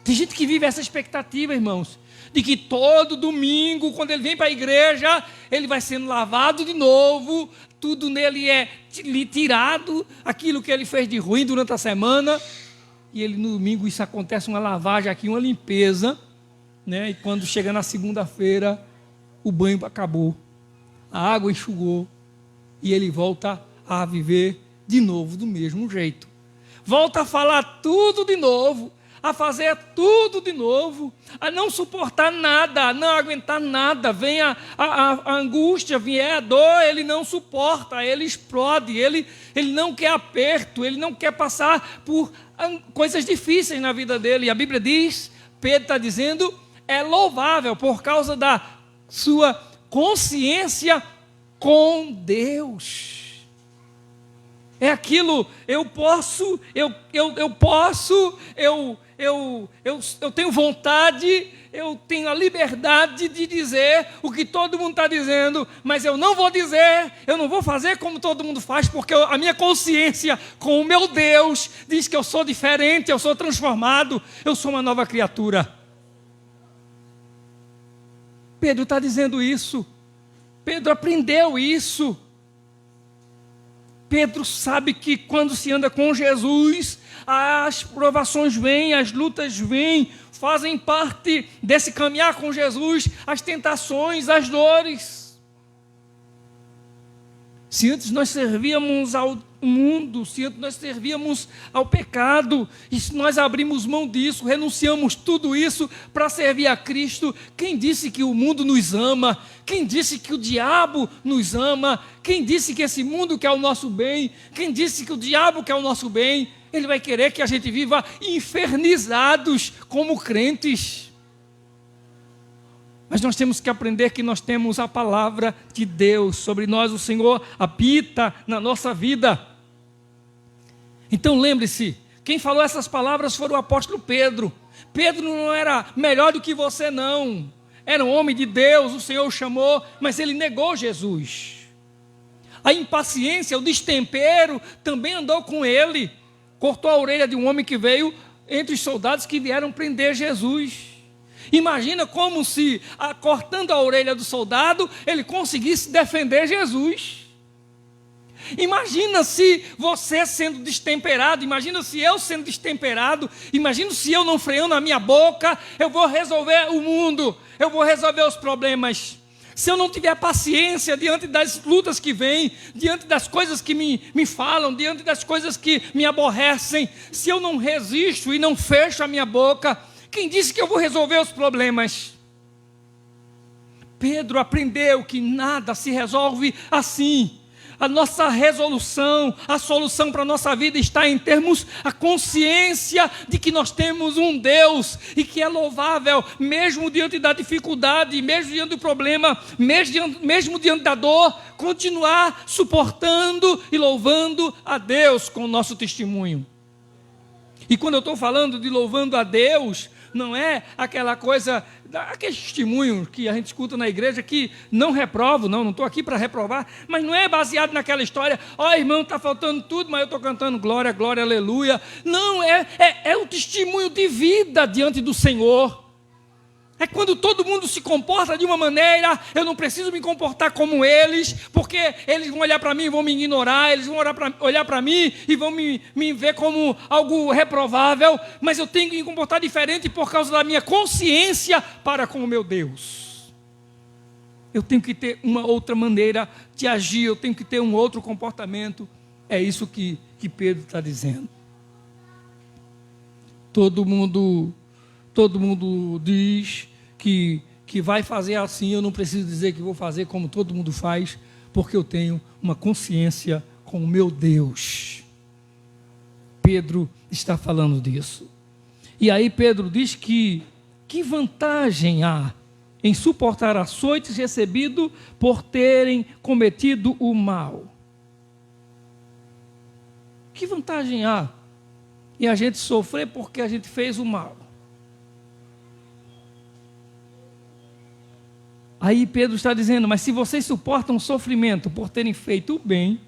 Tem gente que vive essa expectativa, irmãos, de que todo domingo, quando ele vem para a igreja, ele vai sendo lavado de novo, tudo nele é tirado, aquilo que ele fez de ruim durante a semana, e ele no domingo isso acontece, uma lavagem aqui, uma limpeza, né? E quando chega na segunda-feira, o banho acabou, a água enxugou, e ele volta a viver de novo do mesmo jeito. Volta a falar tudo de novo, a fazer tudo de novo, a não suportar nada, a não aguentar nada. Vem a angústia, vier a dor, ele não suporta, ele explode, ele não quer aperto, ele não quer passar por coisas difíceis na vida dele. E a Bíblia diz, Pedro está dizendo, é louvável por causa da sua consciência com Deus. É aquilo, eu tenho vontade, eu tenho a liberdade de dizer o que todo mundo está dizendo, mas eu não vou dizer, eu não vou fazer como todo mundo faz, porque a minha consciência com o meu Deus diz que eu sou diferente, eu sou transformado, eu sou uma nova criatura. Pedro está dizendo isso, Pedro aprendeu isso. Pedro sabe que quando se anda com Jesus, as provações vêm, as lutas vêm, fazem parte desse caminhar com Jesus, as tentações, as dores. Se antes nós servíamos ao mundo, se antes nós servíamos ao pecado, e se nós abrimos mão disso, renunciamos tudo isso para servir a Cristo, quem disse que o mundo nos ama? Quem disse que o diabo nos ama? Quem disse que esse mundo quer o nosso bem? Quem disse que o diabo quer o nosso bem? Ele vai querer que a gente viva infernizados como crentes. Mas nós temos que aprender que nós temos a palavra de Deus sobre nós, o Senhor habita na nossa vida. Então lembre-se, quem falou essas palavras foi o apóstolo Pedro. Pedro não era melhor do que você, não. Era um homem de Deus, o Senhor o chamou, mas ele negou Jesus. A impaciência, o destempero também andou com ele. Cortou a orelha de um homem que veio entre os soldados que vieram prender Jesus. Imagina como se, cortando a orelha do soldado, ele conseguisse defender Jesus. Imagina se você sendo destemperado, imagina se eu sendo destemperado, imagina se eu não freando a minha boca, eu vou resolver o mundo, eu vou resolver os problemas. Se eu não tiver paciência diante das lutas que vêm, diante das coisas que me falam, diante das coisas que me aborrecem, se eu não resisto e não fecho a minha boca, quem disse que eu vou resolver os problemas? Pedro aprendeu que nada se resolve assim. A nossa resolução, a solução para a nossa vida está em termos a consciência de que nós temos um Deus e que é louvável, mesmo diante da dificuldade, mesmo diante do problema, mesmo diante da dor, continuar suportando e louvando a Deus com o nosso testemunho. E quando eu estou falando de louvando a Deus, não é aquela coisa, aquele testemunho que a gente escuta na igreja que não reprovo, não estou aqui para reprovar, mas não é baseado naquela história, irmão, está faltando tudo, mas eu estou cantando glória, glória, aleluia. Não, é o testemunho de vida diante do Senhor. É quando todo mundo se comporta de uma maneira, eu não preciso me comportar como eles, porque eles vão olhar para mim e vão me ignorar, eles vão olhar para mim e vão me ver como algo reprovável, mas eu tenho que me comportar diferente por causa da minha consciência para com o meu Deus. eu tenho que ter uma outra maneira de agir, eu tenho que ter um outro comportamento. É isso que Pedro está dizendo. Todo mundo diz que vai fazer assim, eu não preciso dizer que vou fazer como todo mundo faz, porque eu tenho uma consciência com o meu Deus. Pedro está falando disso. E aí Pedro diz que vantagem há em suportar açoites recebido por terem cometido o mal? Que vantagem há em a gente sofrer porque a gente fez o mal? Aí Pedro está dizendo, mas se vocês suportam sofrimento por terem feito o bem,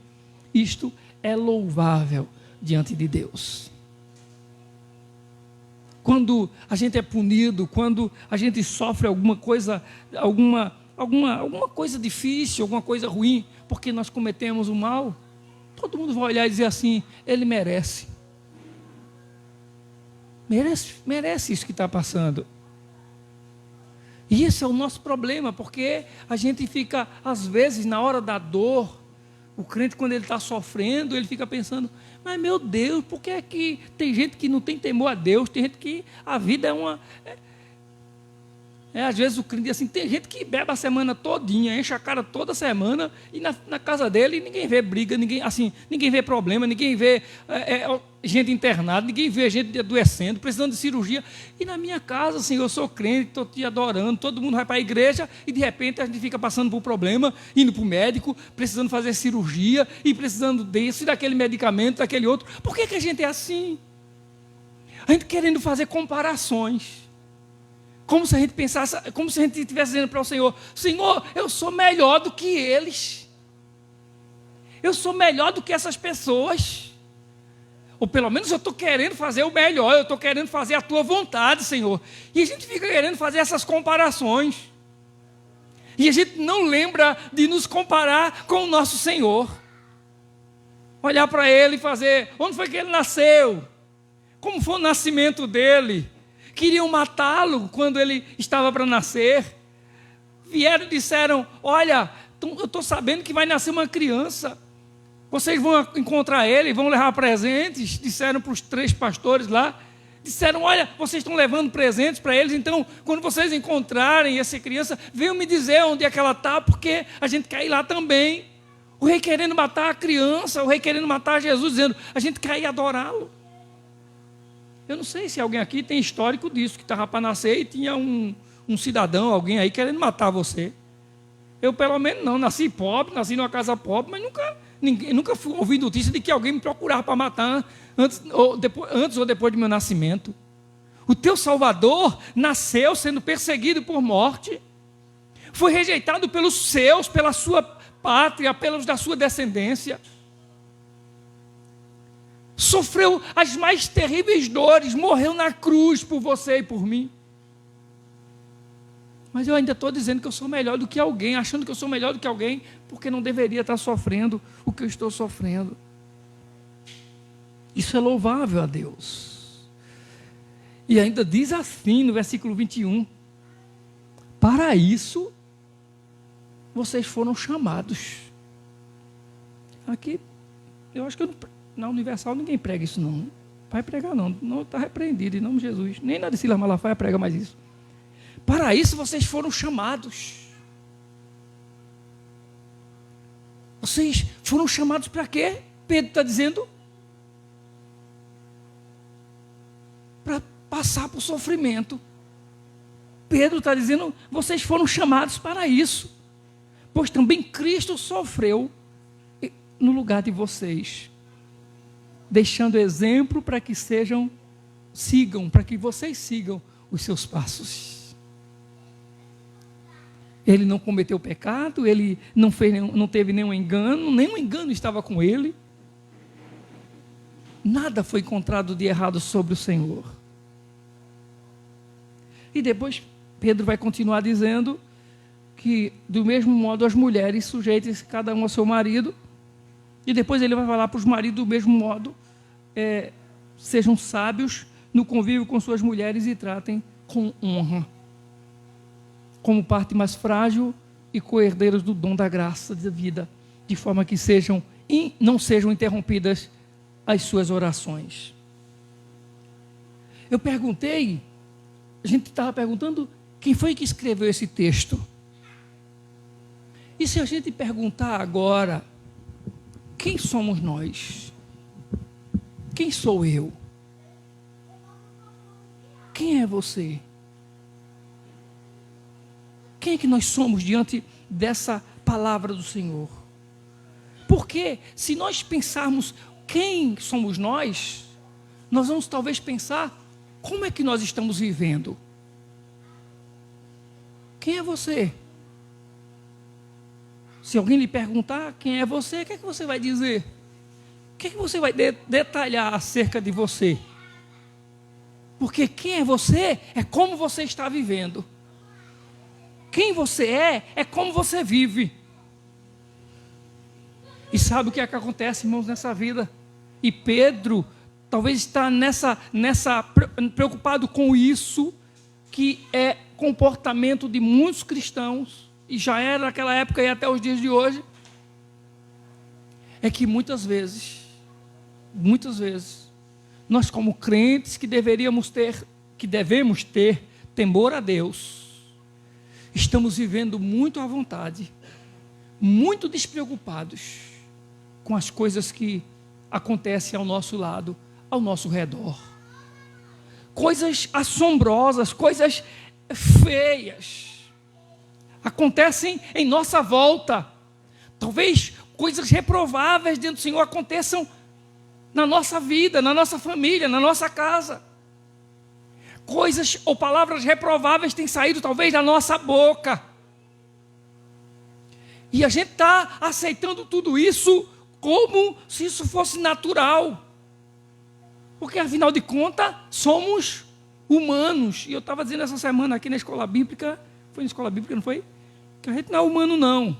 isto é louvável diante de Deus. Quando a gente é punido, quando a gente sofre alguma coisa difícil, alguma coisa ruim, porque nós cometemos o mal, todo mundo vai olhar e dizer assim, ele merece. Merece isso que está passando. E esse é o nosso problema, porque a gente fica, às vezes, na hora da dor, o crente, quando ele está sofrendo, ele fica pensando, mas meu Deus, por que é que tem gente que não tem temor a Deus, tem gente que a vida é uma... às vezes o crente diz assim, tem gente que bebe a semana todinha, enche a cara toda semana, e na casa dele ninguém vê briga, ninguém vê problema, ninguém vê gente internada, ninguém vê gente adoecendo, precisando de cirurgia. E na minha casa, assim, eu sou crente, estou te adorando, todo mundo vai para a igreja, e de repente a gente fica passando por problema, indo para o médico, precisando fazer cirurgia, e precisando desse, daquele medicamento, daquele outro. Por que a gente é assim? A gente querendo fazer comparações. Como se a gente pensasse, como se a gente estivesse dizendo para o Senhor, Senhor, eu sou melhor do que eles. Eu sou melhor do que essas pessoas. Ou pelo menos eu estou querendo fazer o melhor, eu estou querendo fazer a tua vontade, Senhor. E a gente fica querendo fazer essas comparações. E a gente não lembra de nos comparar com o nosso Senhor. Olhar para Ele e fazer, onde foi que Ele nasceu? Como foi o nascimento dele? Queriam matá-lo quando ele estava para nascer. Vieram e disseram, olha, eu estou sabendo que vai nascer uma criança. Vocês vão encontrar ele, vão levar presentes. Disseram para os 3 pastores lá. Disseram, olha, vocês estão levando presentes para eles. Então, quando vocês encontrarem essa criança, venham me dizer onde é que ela está, porque a gente quer ir lá também. O rei querendo matar a criança, o rei querendo matar Jesus, dizendo, a gente quer ir adorá-lo. Eu não sei se alguém aqui tem histórico disso, que estava para nascer e tinha um cidadão, alguém aí querendo matar você. Eu pelo menos não, nasci pobre, nasci numa casa pobre, mas nunca ouvi notícia de que alguém me procurava para matar antes ou depois do meu nascimento. O teu Salvador nasceu sendo perseguido por morte, foi rejeitado pelos seus, pela sua pátria, pelos da sua descendência. Sofreu as mais terríveis dores, morreu na cruz por você e por mim. Mas eu ainda estou dizendo que eu sou melhor do que alguém, achando que eu sou melhor do que alguém, porque não deveria estar sofrendo o que eu estou sofrendo. Isso é louvável a Deus. E ainda diz assim no versículo 21, para isso vocês foram chamados. Aqui, eu acho que na Universal ninguém prega isso não. Vai pregar não está repreendido em nome de Jesus. Nem na de Silas Malafaia prega mais isso. Para isso vocês foram chamados. Vocês foram chamados para quê? Pedro está dizendo, para passar por sofrimento. Pedro está dizendo, vocês foram chamados para isso, pois também Cristo sofreu no lugar de vocês, deixando exemplo para que para que vocês sigam os seus passos. Ele não cometeu pecado, ele não teve nenhum engano estava com ele. Nada foi encontrado de errado sobre o Senhor. E depois Pedro vai continuar dizendo que, do mesmo modo, as mulheres sujeitem-se cada um ao seu marido. E depois ele vai falar para os maridos, do mesmo modo, sejam sábios no convívio com suas mulheres e tratem com honra, como parte mais frágil e co-herdeiros do dom da graça da vida, de forma que não sejam interrompidas as suas orações. Eu perguntei, a gente estava perguntando quem foi que escreveu esse texto. E se a gente perguntar agora, quem somos nós? Quem sou eu? Quem é você? Quem é que nós somos diante dessa palavra do Senhor? Porque se nós pensarmos quem somos nós vamos talvez pensar como é que nós estamos vivendo. Quem é você? Se alguém lhe perguntar quem é você, o que é que você vai dizer? O que é que você vai detalhar acerca de você? Porque quem é você é como você está vivendo. Quem você é como você vive. E sabe o que é que acontece, irmãos, nessa vida? E Pedro talvez está preocupado com isso, que é comportamento de muitos cristãos, e já era naquela época e até os dias de hoje, é que muitas vezes, nós como crentes que devemos ter temor a Deus, estamos vivendo muito à vontade, muito despreocupados com as coisas que acontecem ao nosso lado, ao nosso redor. Coisas assombrosas, coisas feias acontecem em nossa volta. Talvez coisas reprováveis diante do Senhor aconteçam na nossa vida, na nossa família, na nossa casa. Coisas ou palavras reprováveis têm saído talvez da nossa boca. E a gente está aceitando tudo isso como se isso fosse natural. Porque afinal de contas, somos humanos. E eu estava dizendo essa semana aqui na escola bíblica, foi na escola bíblica, não foi? Que a gente não é humano, não.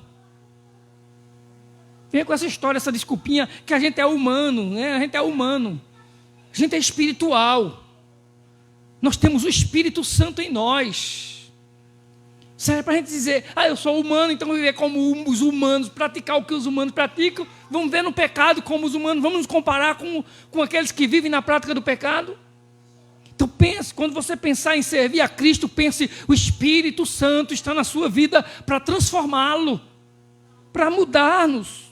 Vem com essa história, essa desculpinha, que a gente é humano, né? A gente é humano. A gente é espiritual. Nós temos o Espírito Santo em nós. Serve para a gente dizer, eu sou humano, então vou viver como os humanos, praticar o que os humanos praticam, vamos ver no pecado como os humanos, vamos nos comparar com aqueles que vivem na prática do pecado. Então pense, quando você pensar em servir a Cristo, pense, o Espírito Santo está na sua vida para transformá-lo, para mudar-nos.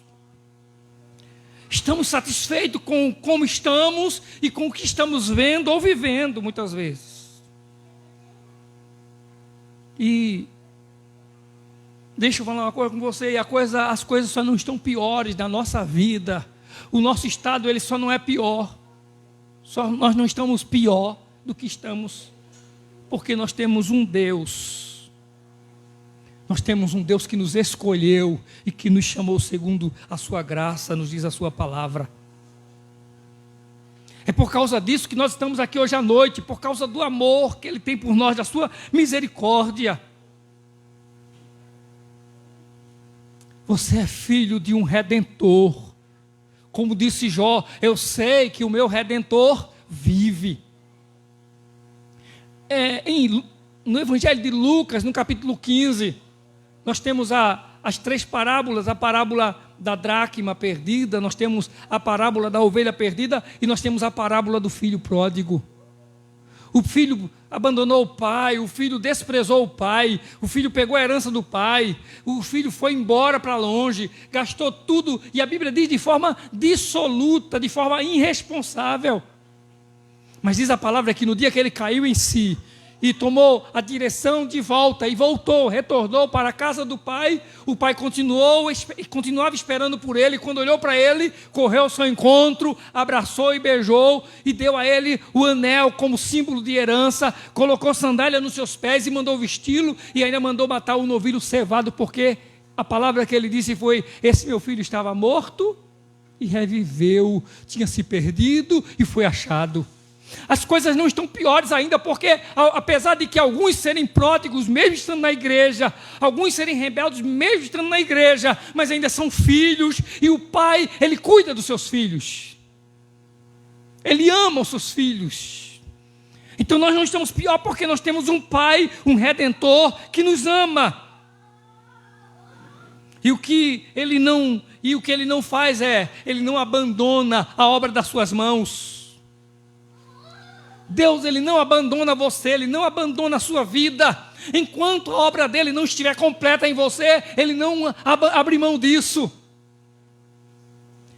Estamos satisfeitos com como estamos e com o que estamos vendo ou vivendo muitas vezes. E deixa eu falar uma coisa com você, as coisas só não estão piores na nossa vida. O nosso estado ele só não é pior. Nós não estamos pior do que estamos, porque nós temos um Deus. Nós temos um Deus que nos escolheu e que nos chamou segundo a sua graça, nos diz a sua palavra. É por causa disso que nós estamos aqui hoje à noite, por causa do amor que Ele tem por nós, da sua misericórdia. Você é filho de um Redentor. Como disse Jó, eu sei que o meu Redentor vive. No Evangelho de Lucas, no capítulo 15, nós temos as três parábolas, a parábola da dracma perdida, nós temos a parábola da ovelha perdida e nós temos a parábola do filho pródigo. O filho abandonou o pai, o filho desprezou o pai, o filho pegou a herança do pai, o filho foi embora para longe, gastou tudo, e a Bíblia diz de forma dissoluta, de forma irresponsável. Mas diz a palavra que no dia que ele caiu em si, e tomou a direção de volta, e retornou para a casa do pai, o pai continuava esperando por ele, e quando olhou para ele, correu ao seu encontro, abraçou e beijou, e deu a ele o anel como símbolo de herança, colocou sandália nos seus pés e mandou vesti-lo, e ainda mandou matar o novilho cevado, porque a palavra que ele disse foi, esse meu filho estava morto, e reviveu, tinha se perdido, e foi achado. As coisas não estão piores ainda, porque apesar de que alguns serem pródigos, mesmo estando na igreja, alguns serem rebeldes, mesmo estando na igreja, mas ainda são filhos, e o pai, ele cuida dos seus filhos, ele ama os seus filhos. Então nós não estamos pior, porque nós temos um pai, um Redentor, que nos ama. E o que ele não faz ele não abandona a obra das suas mãos. Deus, ele não abandona você, ele não abandona a sua vida. Enquanto a obra dele não estiver completa em você, ele não abre mão disso.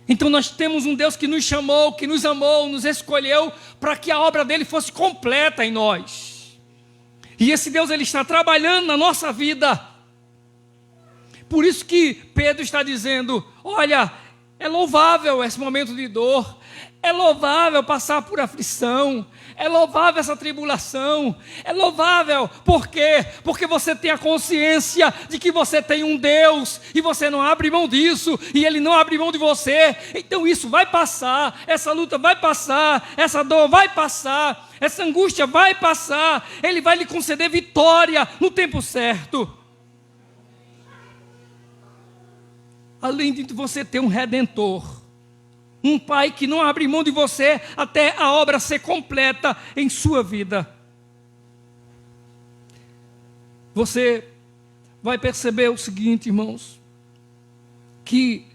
Então nós temos um Deus que nos chamou, que nos amou, nos escolheu para que a obra dele fosse completa em nós. E esse Deus, ele está trabalhando na nossa vida. Por isso que Pedro está dizendo, olha, é louvável esse momento de dor, é louvável passar por aflição, é louvável essa tribulação, é louvável, por quê? Porque você tem a consciência de que você tem um Deus, e você não abre mão disso, e Ele não abre mão de você. Então isso vai passar, essa luta vai passar, essa dor vai passar, essa angústia vai passar, Ele vai lhe conceder vitória no tempo certo. Além de você ter um Redentor, um Pai que não abre mão de você até a obra ser completa em sua vida. Você vai perceber o seguinte, irmãos, que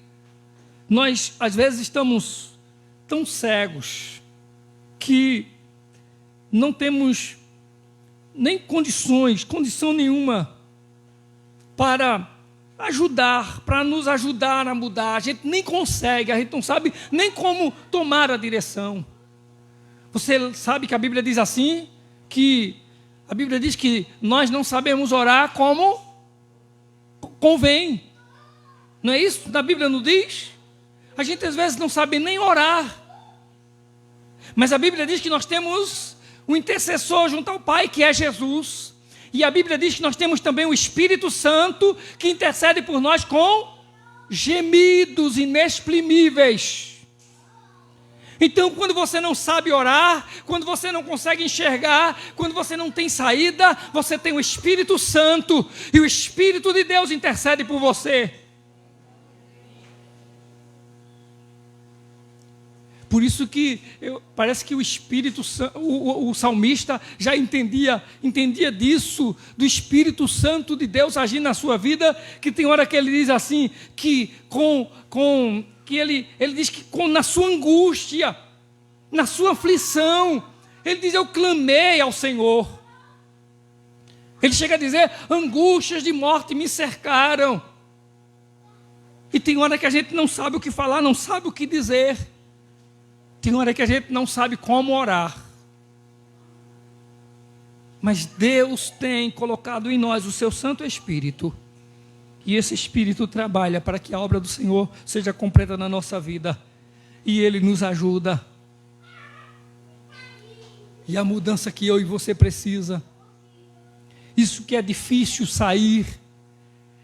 nós às vezes estamos tão cegos que não temos nem condição nenhuma para nos ajudar a mudar. A gente nem consegue, a gente não sabe nem como tomar a direção. Você sabe que a Bíblia diz assim, que a Bíblia diz que nós não sabemos orar como convém. Não é isso? Na Bíblia não diz? A gente às vezes não sabe nem orar. Mas a Bíblia diz que nós temos um intercessor junto ao Pai, que é Jesus. E a Bíblia diz que nós temos também o Espírito Santo que intercede por nós com gemidos inexprimíveis. Então, quando você não sabe orar, quando você não consegue enxergar, quando você não tem saída, você tem o Espírito Santo e o Espírito de Deus intercede por você. Por isso que parece que o Espírito Santo, o salmista já entendia disso, do Espírito Santo de Deus agir na sua vida, que tem hora que ele diz assim, que ele diz que na sua angústia, na sua aflição, ele diz, eu clamei ao Senhor. Ele chega a dizer, angústias de morte me cercaram. E tem hora que a gente não sabe o que falar, não sabe o que dizer. Tem hora que a gente não sabe como orar. Mas Deus tem colocado em nós o seu Santo Espírito. E esse Espírito trabalha para que a obra do Senhor seja completa na nossa vida. E Ele nos ajuda. E a mudança que eu e você precisa. Isso que é difícil sair.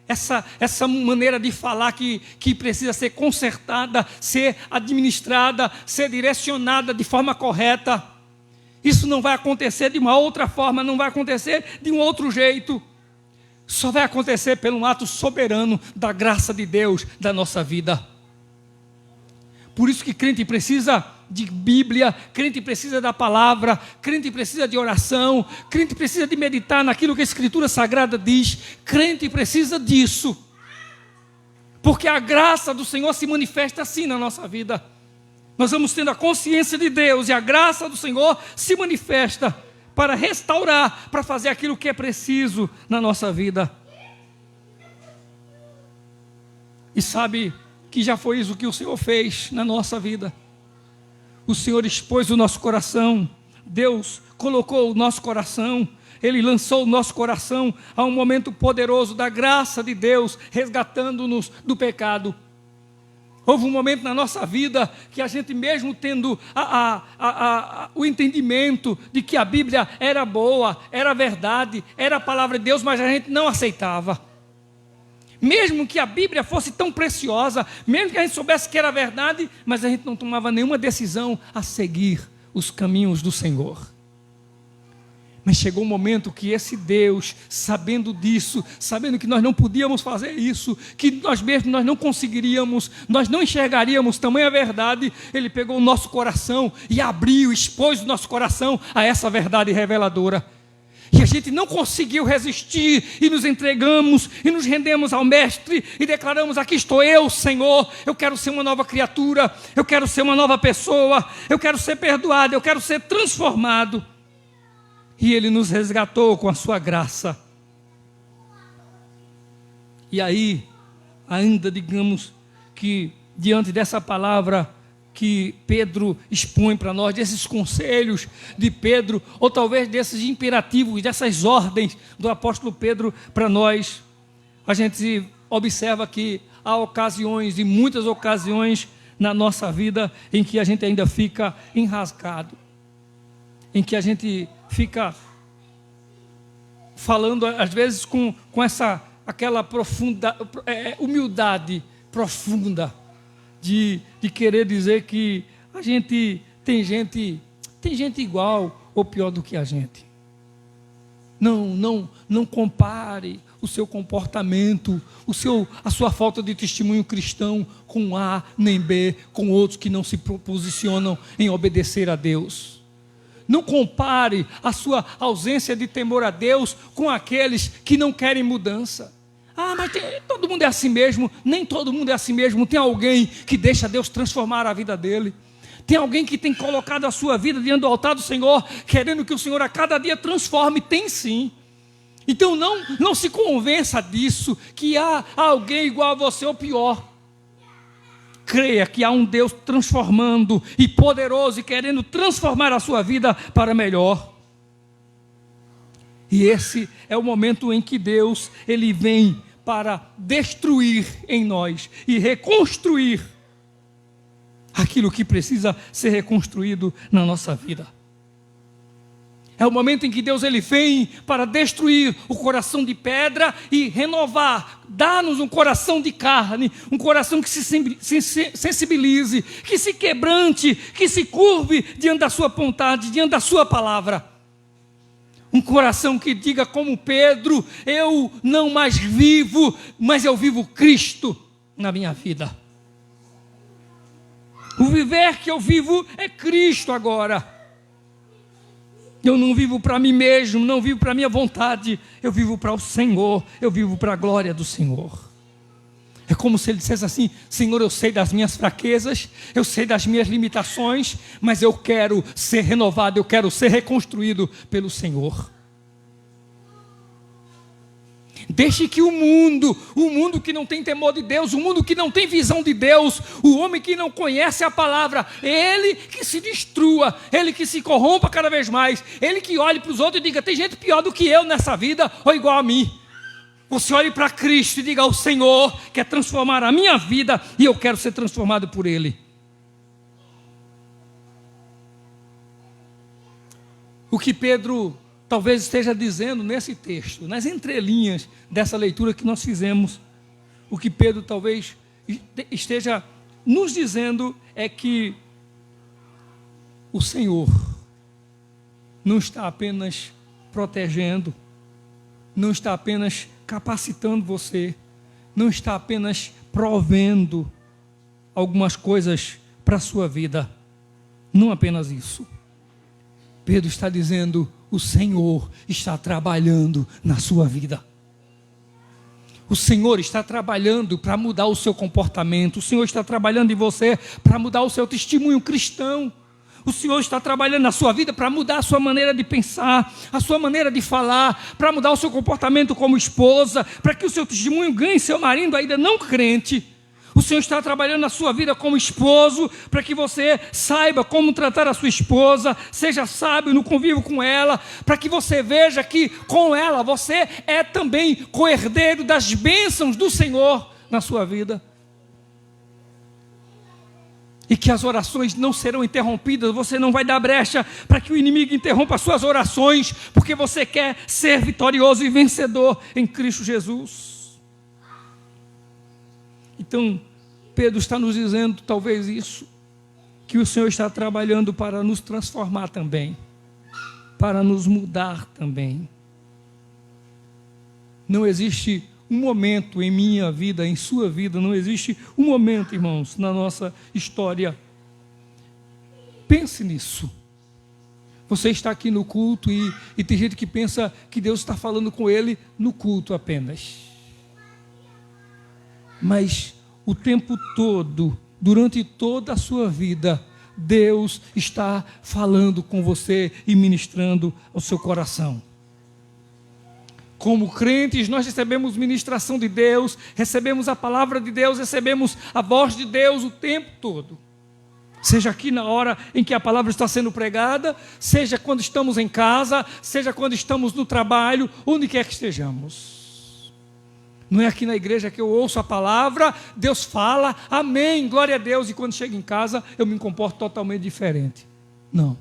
Essa maneira de falar que precisa ser consertada, ser administrada, ser direcionada de forma correta. Isso não vai acontecer de uma outra forma, não vai acontecer de um outro jeito. Só vai acontecer pelo ato soberano da graça de Deus da nossa vida. Por isso que crente precisa de Bíblia, crente precisa da palavra, crente precisa de oração, crente precisa de meditar naquilo que a Escritura Sagrada diz, crente precisa disso, porque a graça do Senhor se manifesta assim na nossa vida. Nós vamos tendo a consciência de Deus e a graça do Senhor se manifesta para restaurar, para fazer aquilo que é preciso na nossa vida. E sabe que já foi isso que o Senhor fez na nossa vida. O Senhor expôs o nosso coração, Deus colocou o nosso coração, Ele lançou o nosso coração a um momento poderoso da graça de Deus, resgatando-nos do pecado. Houve um momento na nossa vida que a gente mesmo tendo o entendimento de que a Bíblia era boa, era verdade, era a palavra de Deus, mas a gente não aceitava. Mesmo que a Bíblia fosse tão preciosa, mesmo que a gente soubesse que era verdade, mas a gente não tomava nenhuma decisão a seguir os caminhos do Senhor. Mas chegou um momento que esse Deus, sabendo disso, sabendo que nós não podíamos fazer isso, que nós mesmos nós não conseguiríamos, nós não enxergaríamos tamanha verdade, Ele pegou o nosso coração e abriu, expôs o nosso coração a essa verdade reveladora. E a gente não conseguiu resistir e nos entregamos e nos rendemos ao Mestre e declaramos: aqui estou eu, Senhor, eu quero ser uma nova criatura, eu quero ser uma nova pessoa, eu quero ser perdoado, eu quero ser transformado. E Ele nos resgatou com a sua graça. E aí, ainda digamos que diante dessa palavra que Pedro expõe para nós, desses conselhos de Pedro, ou talvez desses imperativos, dessas ordens do apóstolo Pedro para nós, a gente observa que há ocasiões, e muitas ocasiões na nossa vida, em que a gente ainda fica enrascado, em que a gente fica falando às vezes com aquela profunda humildade profunda de querer dizer que a gente tem gente igual ou pior do que a gente. Não compare o seu comportamento, a sua falta de testemunho cristão com A nem B, com outros que não se posicionam em obedecer a Deus. Não compare a sua ausência de temor a Deus com aqueles que não querem mudança. Mas todo mundo é assim mesmo. Nem todo mundo é assim mesmo. Tem alguém que deixa Deus transformar a vida dele. Tem alguém que tem colocado a sua vida diante do altar do Senhor, querendo que o Senhor a cada dia transforme. Tem sim. Então não se convença disso, que há alguém igual a você ou pior. Creia que há um Deus transformando e poderoso e querendo transformar a sua vida para melhor. E esse é o momento em que Deus, Ele vem para destruir em nós e reconstruir aquilo que precisa ser reconstruído na nossa vida. É o momento em que Deus, Ele vem para destruir o coração de pedra e renovar, dar-nos um coração de carne, um coração que se sensibilize, que se quebrante, que se curve diante da sua vontade, diante da sua palavra. Um coração que diga como Pedro: eu não mais vivo, mas eu vivo Cristo na minha vida. O viver que eu vivo é Cristo agora. Eu não vivo para mim mesmo, não vivo para a minha vontade, eu vivo para o Senhor, eu vivo para a glória do Senhor. É como se ele dissesse assim: Senhor, eu sei das minhas fraquezas, eu sei das minhas limitações, mas eu quero ser renovado, eu quero ser reconstruído pelo Senhor. Deixe que o mundo que não tem temor de Deus, o mundo que não tem visão de Deus, o homem que não conhece a palavra, ele que se destrua, ele que se corrompa cada vez mais, ele que olhe para os outros e diga: tem gente pior do que eu nessa vida ou igual a mim. Você olhe para Cristo e diga: o Senhor quer transformar a minha vida e eu quero ser transformado por Ele. O que Pedro talvez esteja dizendo nesse texto, nas entrelinhas dessa leitura que nós fizemos, o que Pedro talvez esteja nos dizendo é que o Senhor não está apenas protegendo, não está apenas capacitando você, não está apenas provendo algumas coisas para a sua vida, não apenas isso. Pedro está dizendo: o Senhor está trabalhando na sua vida. O Senhor está trabalhando para mudar o seu comportamento. O Senhor está trabalhando em você para mudar o seu testemunho cristão. O Senhor está trabalhando na sua vida para mudar a sua maneira de pensar, a sua maneira de falar, para mudar o seu comportamento como esposa, para que o seu testemunho ganhe seu marido ainda não crente. O Senhor está trabalhando na sua vida como esposo, para que você saiba como tratar a sua esposa, seja sábio no convívio com ela, para que você veja que com ela você é também co-herdeiro das bênçãos do Senhor na sua vida. E que as orações não serão interrompidas, você não vai dar brecha para que o inimigo interrompa as suas orações, porque você quer ser vitorioso e vencedor em Cristo Jesus. Então, Pedro está nos dizendo talvez isso, que o Senhor está trabalhando para nos transformar também, para nos mudar também. Não existe um momento em minha vida, em sua vida, não existe um momento, irmãos, na nossa história. Pense nisso. Você está aqui no culto e tem gente que pensa que Deus está falando com ele no culto apenas. Mas o tempo todo, durante toda a sua vida, Deus está falando com você e ministrando ao seu coração. Como crentes, nós recebemos ministração de Deus, recebemos a palavra de Deus, recebemos a voz de Deus o tempo todo. Seja aqui na hora em que a palavra está sendo pregada, seja quando estamos em casa, seja quando estamos no trabalho, onde quer que estejamos. Não é aqui na igreja que eu ouço a palavra, Deus fala, amém, glória a Deus, e quando chego em casa eu me comporto totalmente diferente. Não.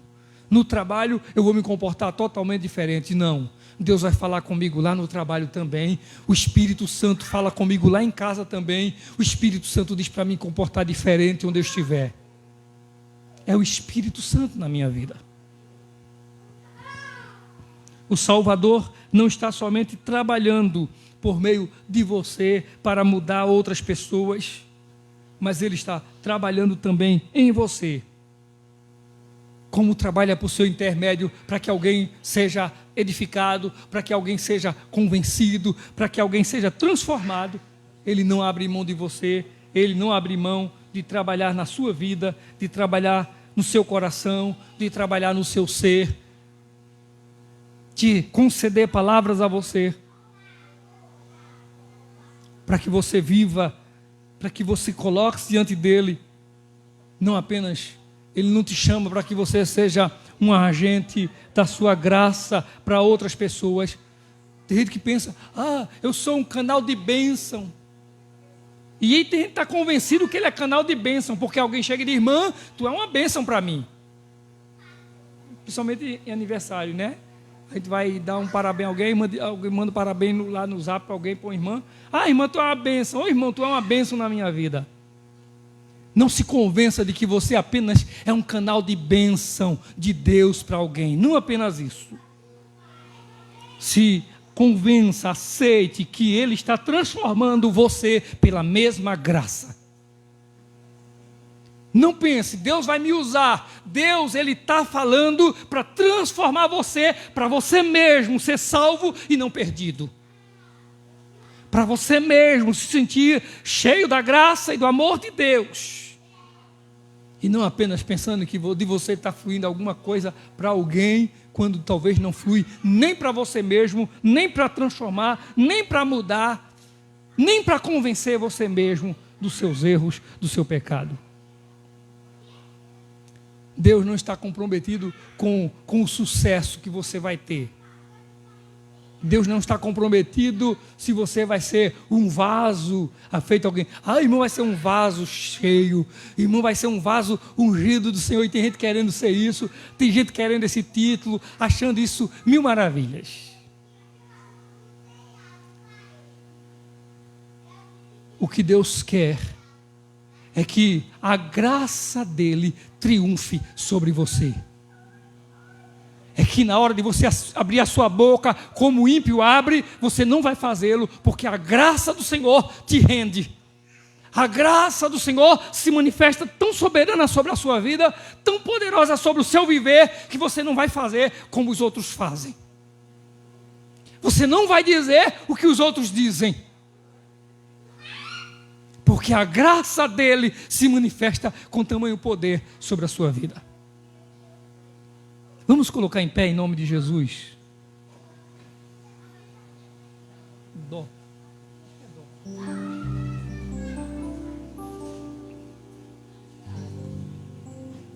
No trabalho eu vou me comportar totalmente diferente. Não. Deus vai falar comigo lá no trabalho também. O Espírito Santo fala comigo lá em casa também. O Espírito Santo diz para mim comportar diferente onde eu estiver. É o Espírito Santo na minha vida. O Salvador não está somente trabalhando por meio de você para mudar outras pessoas, mas Ele está trabalhando também em você. Como trabalha por seu intermédio para que alguém seja edificado, para que alguém seja convencido, para que alguém seja transformado. Ele não abre mão de você, Ele não abre mão de trabalhar na sua vida, de trabalhar no seu coração, de trabalhar no seu ser, de conceder palavras a você, para que você viva, para que você coloque-se diante dEle, não apenas, Ele não te chama para que você seja um agente da sua graça para outras pessoas. Tem gente que pensa, eu sou um canal de bênção. E aí tem gente que está convencido que ele é canal de bênção, porque alguém chega e diz, irmã, tu é uma bênção para mim. Principalmente em aniversário, né? A gente vai dar um parabéns a alguém manda um parabéns lá no zap para alguém, para uma irmã. Irmã, tu é uma bênção. Ô irmão, tu é uma bênção na minha vida. Não se convença de que você apenas é um canal de bênção de Deus para alguém. Não apenas isso. Se convença, aceite que Ele está transformando você pela mesma graça. Não pense, Deus vai me usar. Deus, Ele está falando para transformar você, para você mesmo ser salvo e não perdido. Para você mesmo se sentir cheio da graça e do amor de Deus. E não apenas pensando que de você está fluindo alguma coisa para alguém, quando talvez não flui nem para você mesmo, nem para transformar, nem para mudar, nem para convencer você mesmo dos seus erros, do seu pecado. Deus não está comprometido com o sucesso que você vai ter. Deus não está comprometido se você vai ser um vaso feito a alguém. Irmão, vai ser um vaso cheio. Irmão, vai ser um vaso ungido do Senhor. E tem gente querendo ser isso. Tem gente querendo esse título, achando isso mil maravilhas. O que Deus quer é que a graça dele triunfe sobre você. É que na hora de você abrir a sua boca, como o ímpio abre, você não vai fazê-lo, porque a graça do Senhor te rende. A graça do Senhor se manifesta tão soberana sobre a sua vida, tão poderosa sobre o seu viver, que você não vai fazer como os outros fazem. Você não vai dizer o que os outros dizem. Porque a graça dele se manifesta com tamanho poder sobre a sua vida. Vamos colocar em pé em nome de Jesus.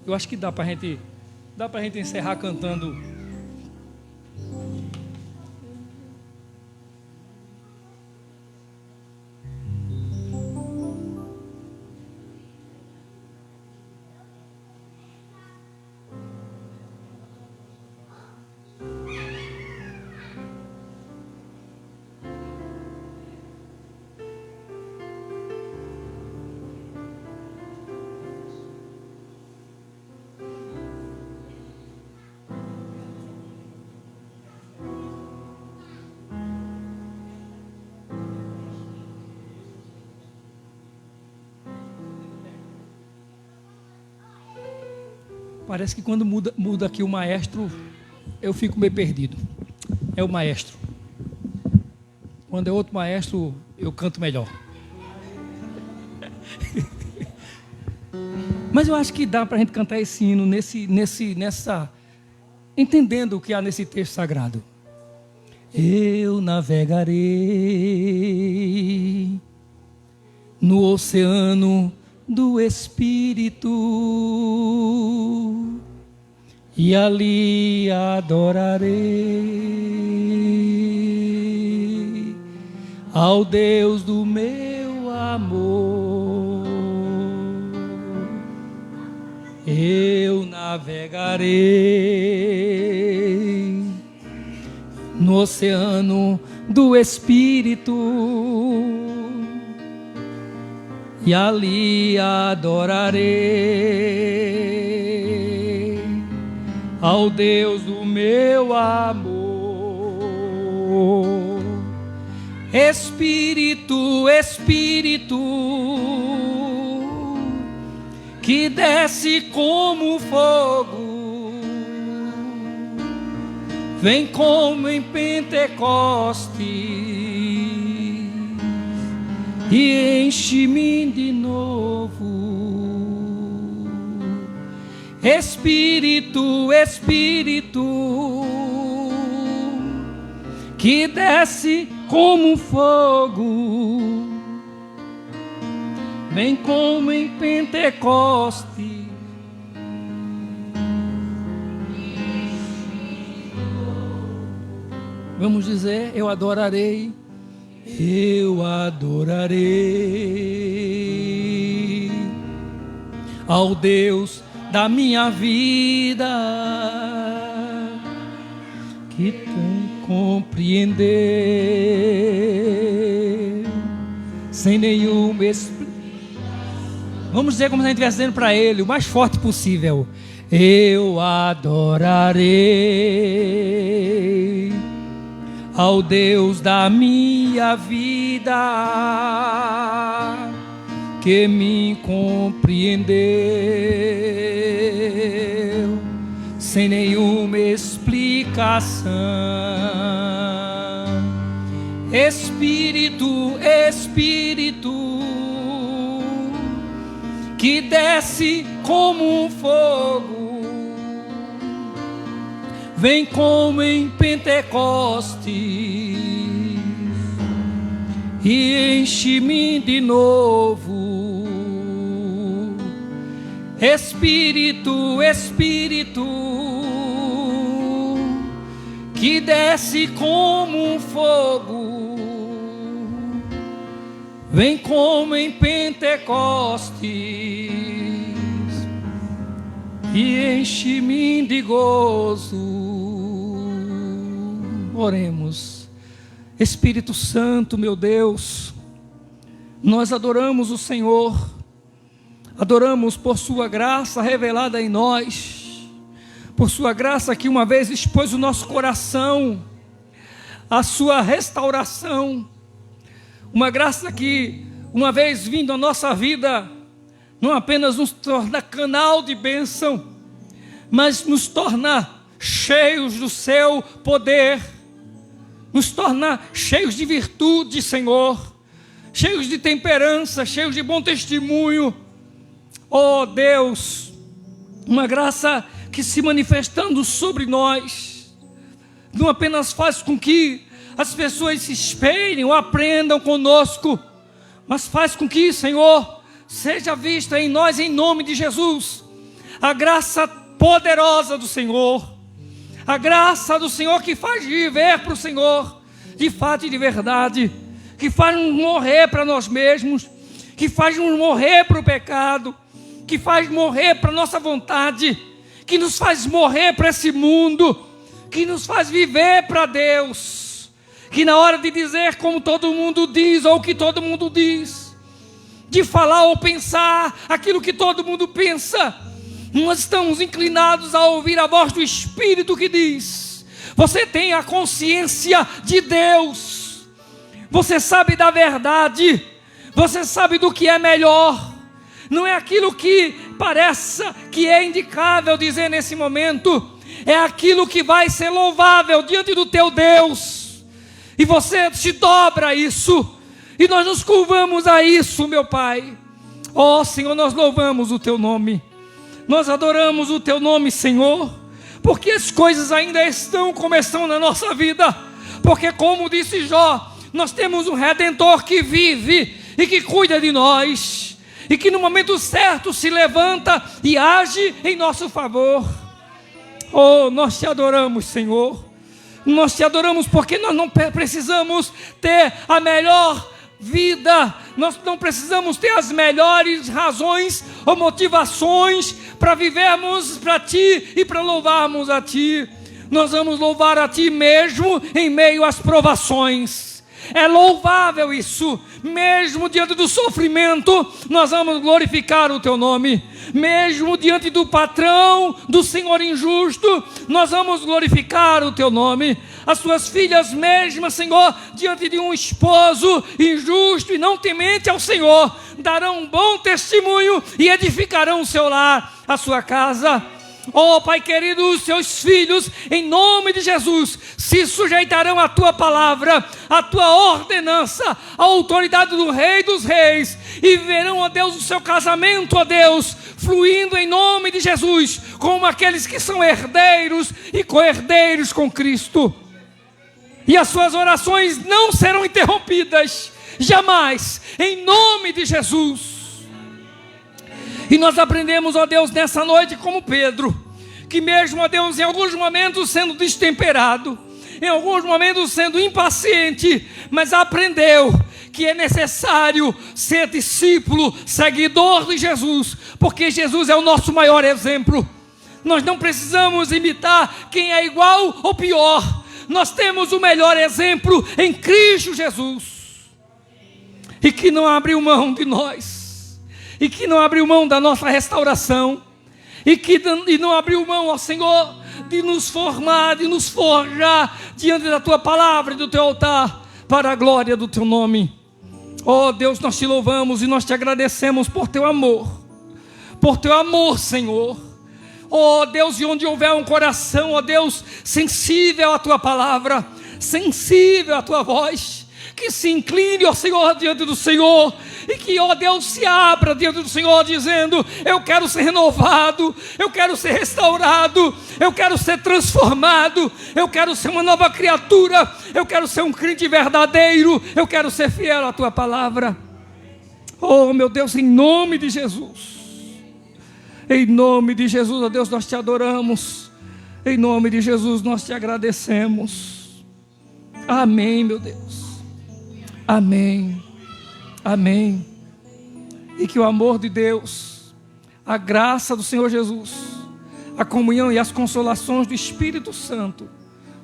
Eu acho que dá para a gente encerrar cantando. Parece que quando muda aqui o maestro, eu fico meio perdido. É o maestro. Quando é outro maestro, eu canto melhor. Mas eu acho que dá para a gente cantar esse hino nessa, entendendo o que há nesse texto sagrado. Eu navegarei no oceano do Espírito e ali adorarei ao Deus do meu amor. Eu navegarei no oceano do Espírito e ali adorarei ao Deus do meu amor. Espírito, Espírito, que desce como fogo, vem como em Pentecostes e enche-me de novo. Espírito, Espírito, que desce como fogo, vem como em Pentecoste. Vamos dizer, eu adorarei. Eu adorarei ao Deus da minha vida, que tem compreender sem nenhuma explicação. Vamos dizer como se a gente estivesse dizendo para Ele, o mais forte possível. Eu adorarei ao Deus da minha vida, que me compreendeu sem nenhuma explicação. Espírito, Espírito, que desce como um fogo, vem como em Pentecostes e enche-me de novo. Espírito, Espírito, que desce como um fogo, vem como em Pentecostes e enche-me de gozo. Oremos. Espírito Santo, meu Deus, nós adoramos o Senhor, adoramos por sua graça revelada em nós, por sua graça que uma vez expôs o nosso coração à sua restauração, uma graça que uma vez vindo à nossa vida, não apenas nos torna canal de bênção, mas nos torna cheios do seu poder, nos torna cheios de virtude, Senhor, cheios de temperança, cheios de bom testemunho. Oh Deus, uma graça que se manifestando sobre nós, não apenas faz com que as pessoas se espelhem ou aprendam conosco, mas faz com que, Senhor, seja vista em nós, em nome de Jesus, a graça poderosa do Senhor, a graça do Senhor que faz viver para o Senhor, de fato e de verdade, que faz-nos morrer para nós mesmos, que faz-nos morrer para o pecado, que faz morrer para a nossa vontade, que nos faz morrer para esse mundo, que nos faz viver para Deus, que na hora de dizer como todo mundo diz, ou o que todo mundo diz, de falar ou pensar aquilo que todo mundo pensa, nós estamos inclinados a ouvir a voz do Espírito que diz: você tem a consciência de Deus, você sabe da verdade, você sabe do que é melhor, não é aquilo que pareça que é indicável dizer nesse momento, é aquilo que vai ser louvável diante do teu Deus. E você se dobra a isso, e nós nos curvamos a isso, meu Pai. Ó Senhor, nós louvamos o teu nome, nós adoramos o teu nome, Senhor, porque as coisas ainda estão começando na nossa vida, porque como disse Jó, nós temos um Redentor que vive e que cuida de nós, e que no momento certo se levanta e age em nosso favor. Oh, nós te adoramos, Senhor, nós te adoramos porque nós não precisamos ter a melhor vida, nós não precisamos ter as melhores razões ou motivações para vivermos para Ti e para louvarmos a Ti. Nós vamos louvar a Ti mesmo em meio às provações. É louvável isso, mesmo diante do sofrimento, nós vamos glorificar o Teu nome. Mesmo diante do patrão, do senhor injusto, nós vamos glorificar o Teu nome. As Tuas filhas mesmas, Senhor, diante de um esposo injusto e não temente ao Senhor, darão um bom testemunho e edificarão o seu lar, a sua casa. Oh Pai querido, os Seus filhos, em nome de Jesus, se sujeitarão à Tua palavra, à Tua ordenança, à autoridade do Rei dos Reis, e verão, ó Deus, o seu casamento, ó Deus, fluindo em nome de Jesus, como aqueles que são herdeiros e co-herdeiros com Cristo. E as suas orações não serão interrompidas, jamais, em nome de Jesus. E nós aprendemos, ó Deus, nessa noite como Pedro, que mesmo, ó Deus, em alguns momentos sendo destemperado, em alguns momentos sendo impaciente, mas aprendeu que é necessário ser discípulo, seguidor de Jesus, porque Jesus é o nosso maior exemplo. Nós não precisamos imitar quem é igual ou pior, nós temos o melhor exemplo em Cristo Jesus, e que não abriu mão de nós, e que não abriu mão da nossa restauração, e não abriu mão, ó Senhor, de nos formar, de nos forjar diante da Tua palavra e do Teu altar, para a glória do Teu nome. Ó Deus, nós Te louvamos e nós Te agradecemos por Teu amor, Senhor. Ó Deus, e onde houver um coração, ó Deus, sensível à Tua palavra, sensível à Tua voz, que se incline, ó Senhor, diante do Senhor, e que, ó Deus, se abra diante do Senhor, dizendo: eu quero ser renovado, eu quero ser restaurado, eu quero ser transformado, eu quero ser uma nova criatura, eu quero ser um crente verdadeiro, eu quero ser fiel à Tua palavra. Oh meu Deus, em nome de Jesus, em nome de Jesus, ó Deus, nós Te adoramos, em nome de Jesus nós Te agradecemos. Amém, meu Deus. Amém, amém. E que o amor de Deus, a graça do Senhor Jesus, a comunhão e as consolações do Espírito Santo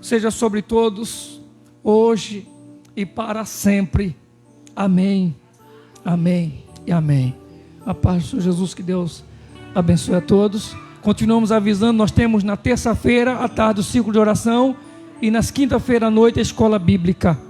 seja sobre todos, hoje e para sempre. Amém, amém e amém. A paz do Senhor Jesus, que Deus abençoe a todos. Continuamos avisando, nós temos na terça-feira à tarde o círculo de oração e nas quinta-feira à noite a escola bíblica.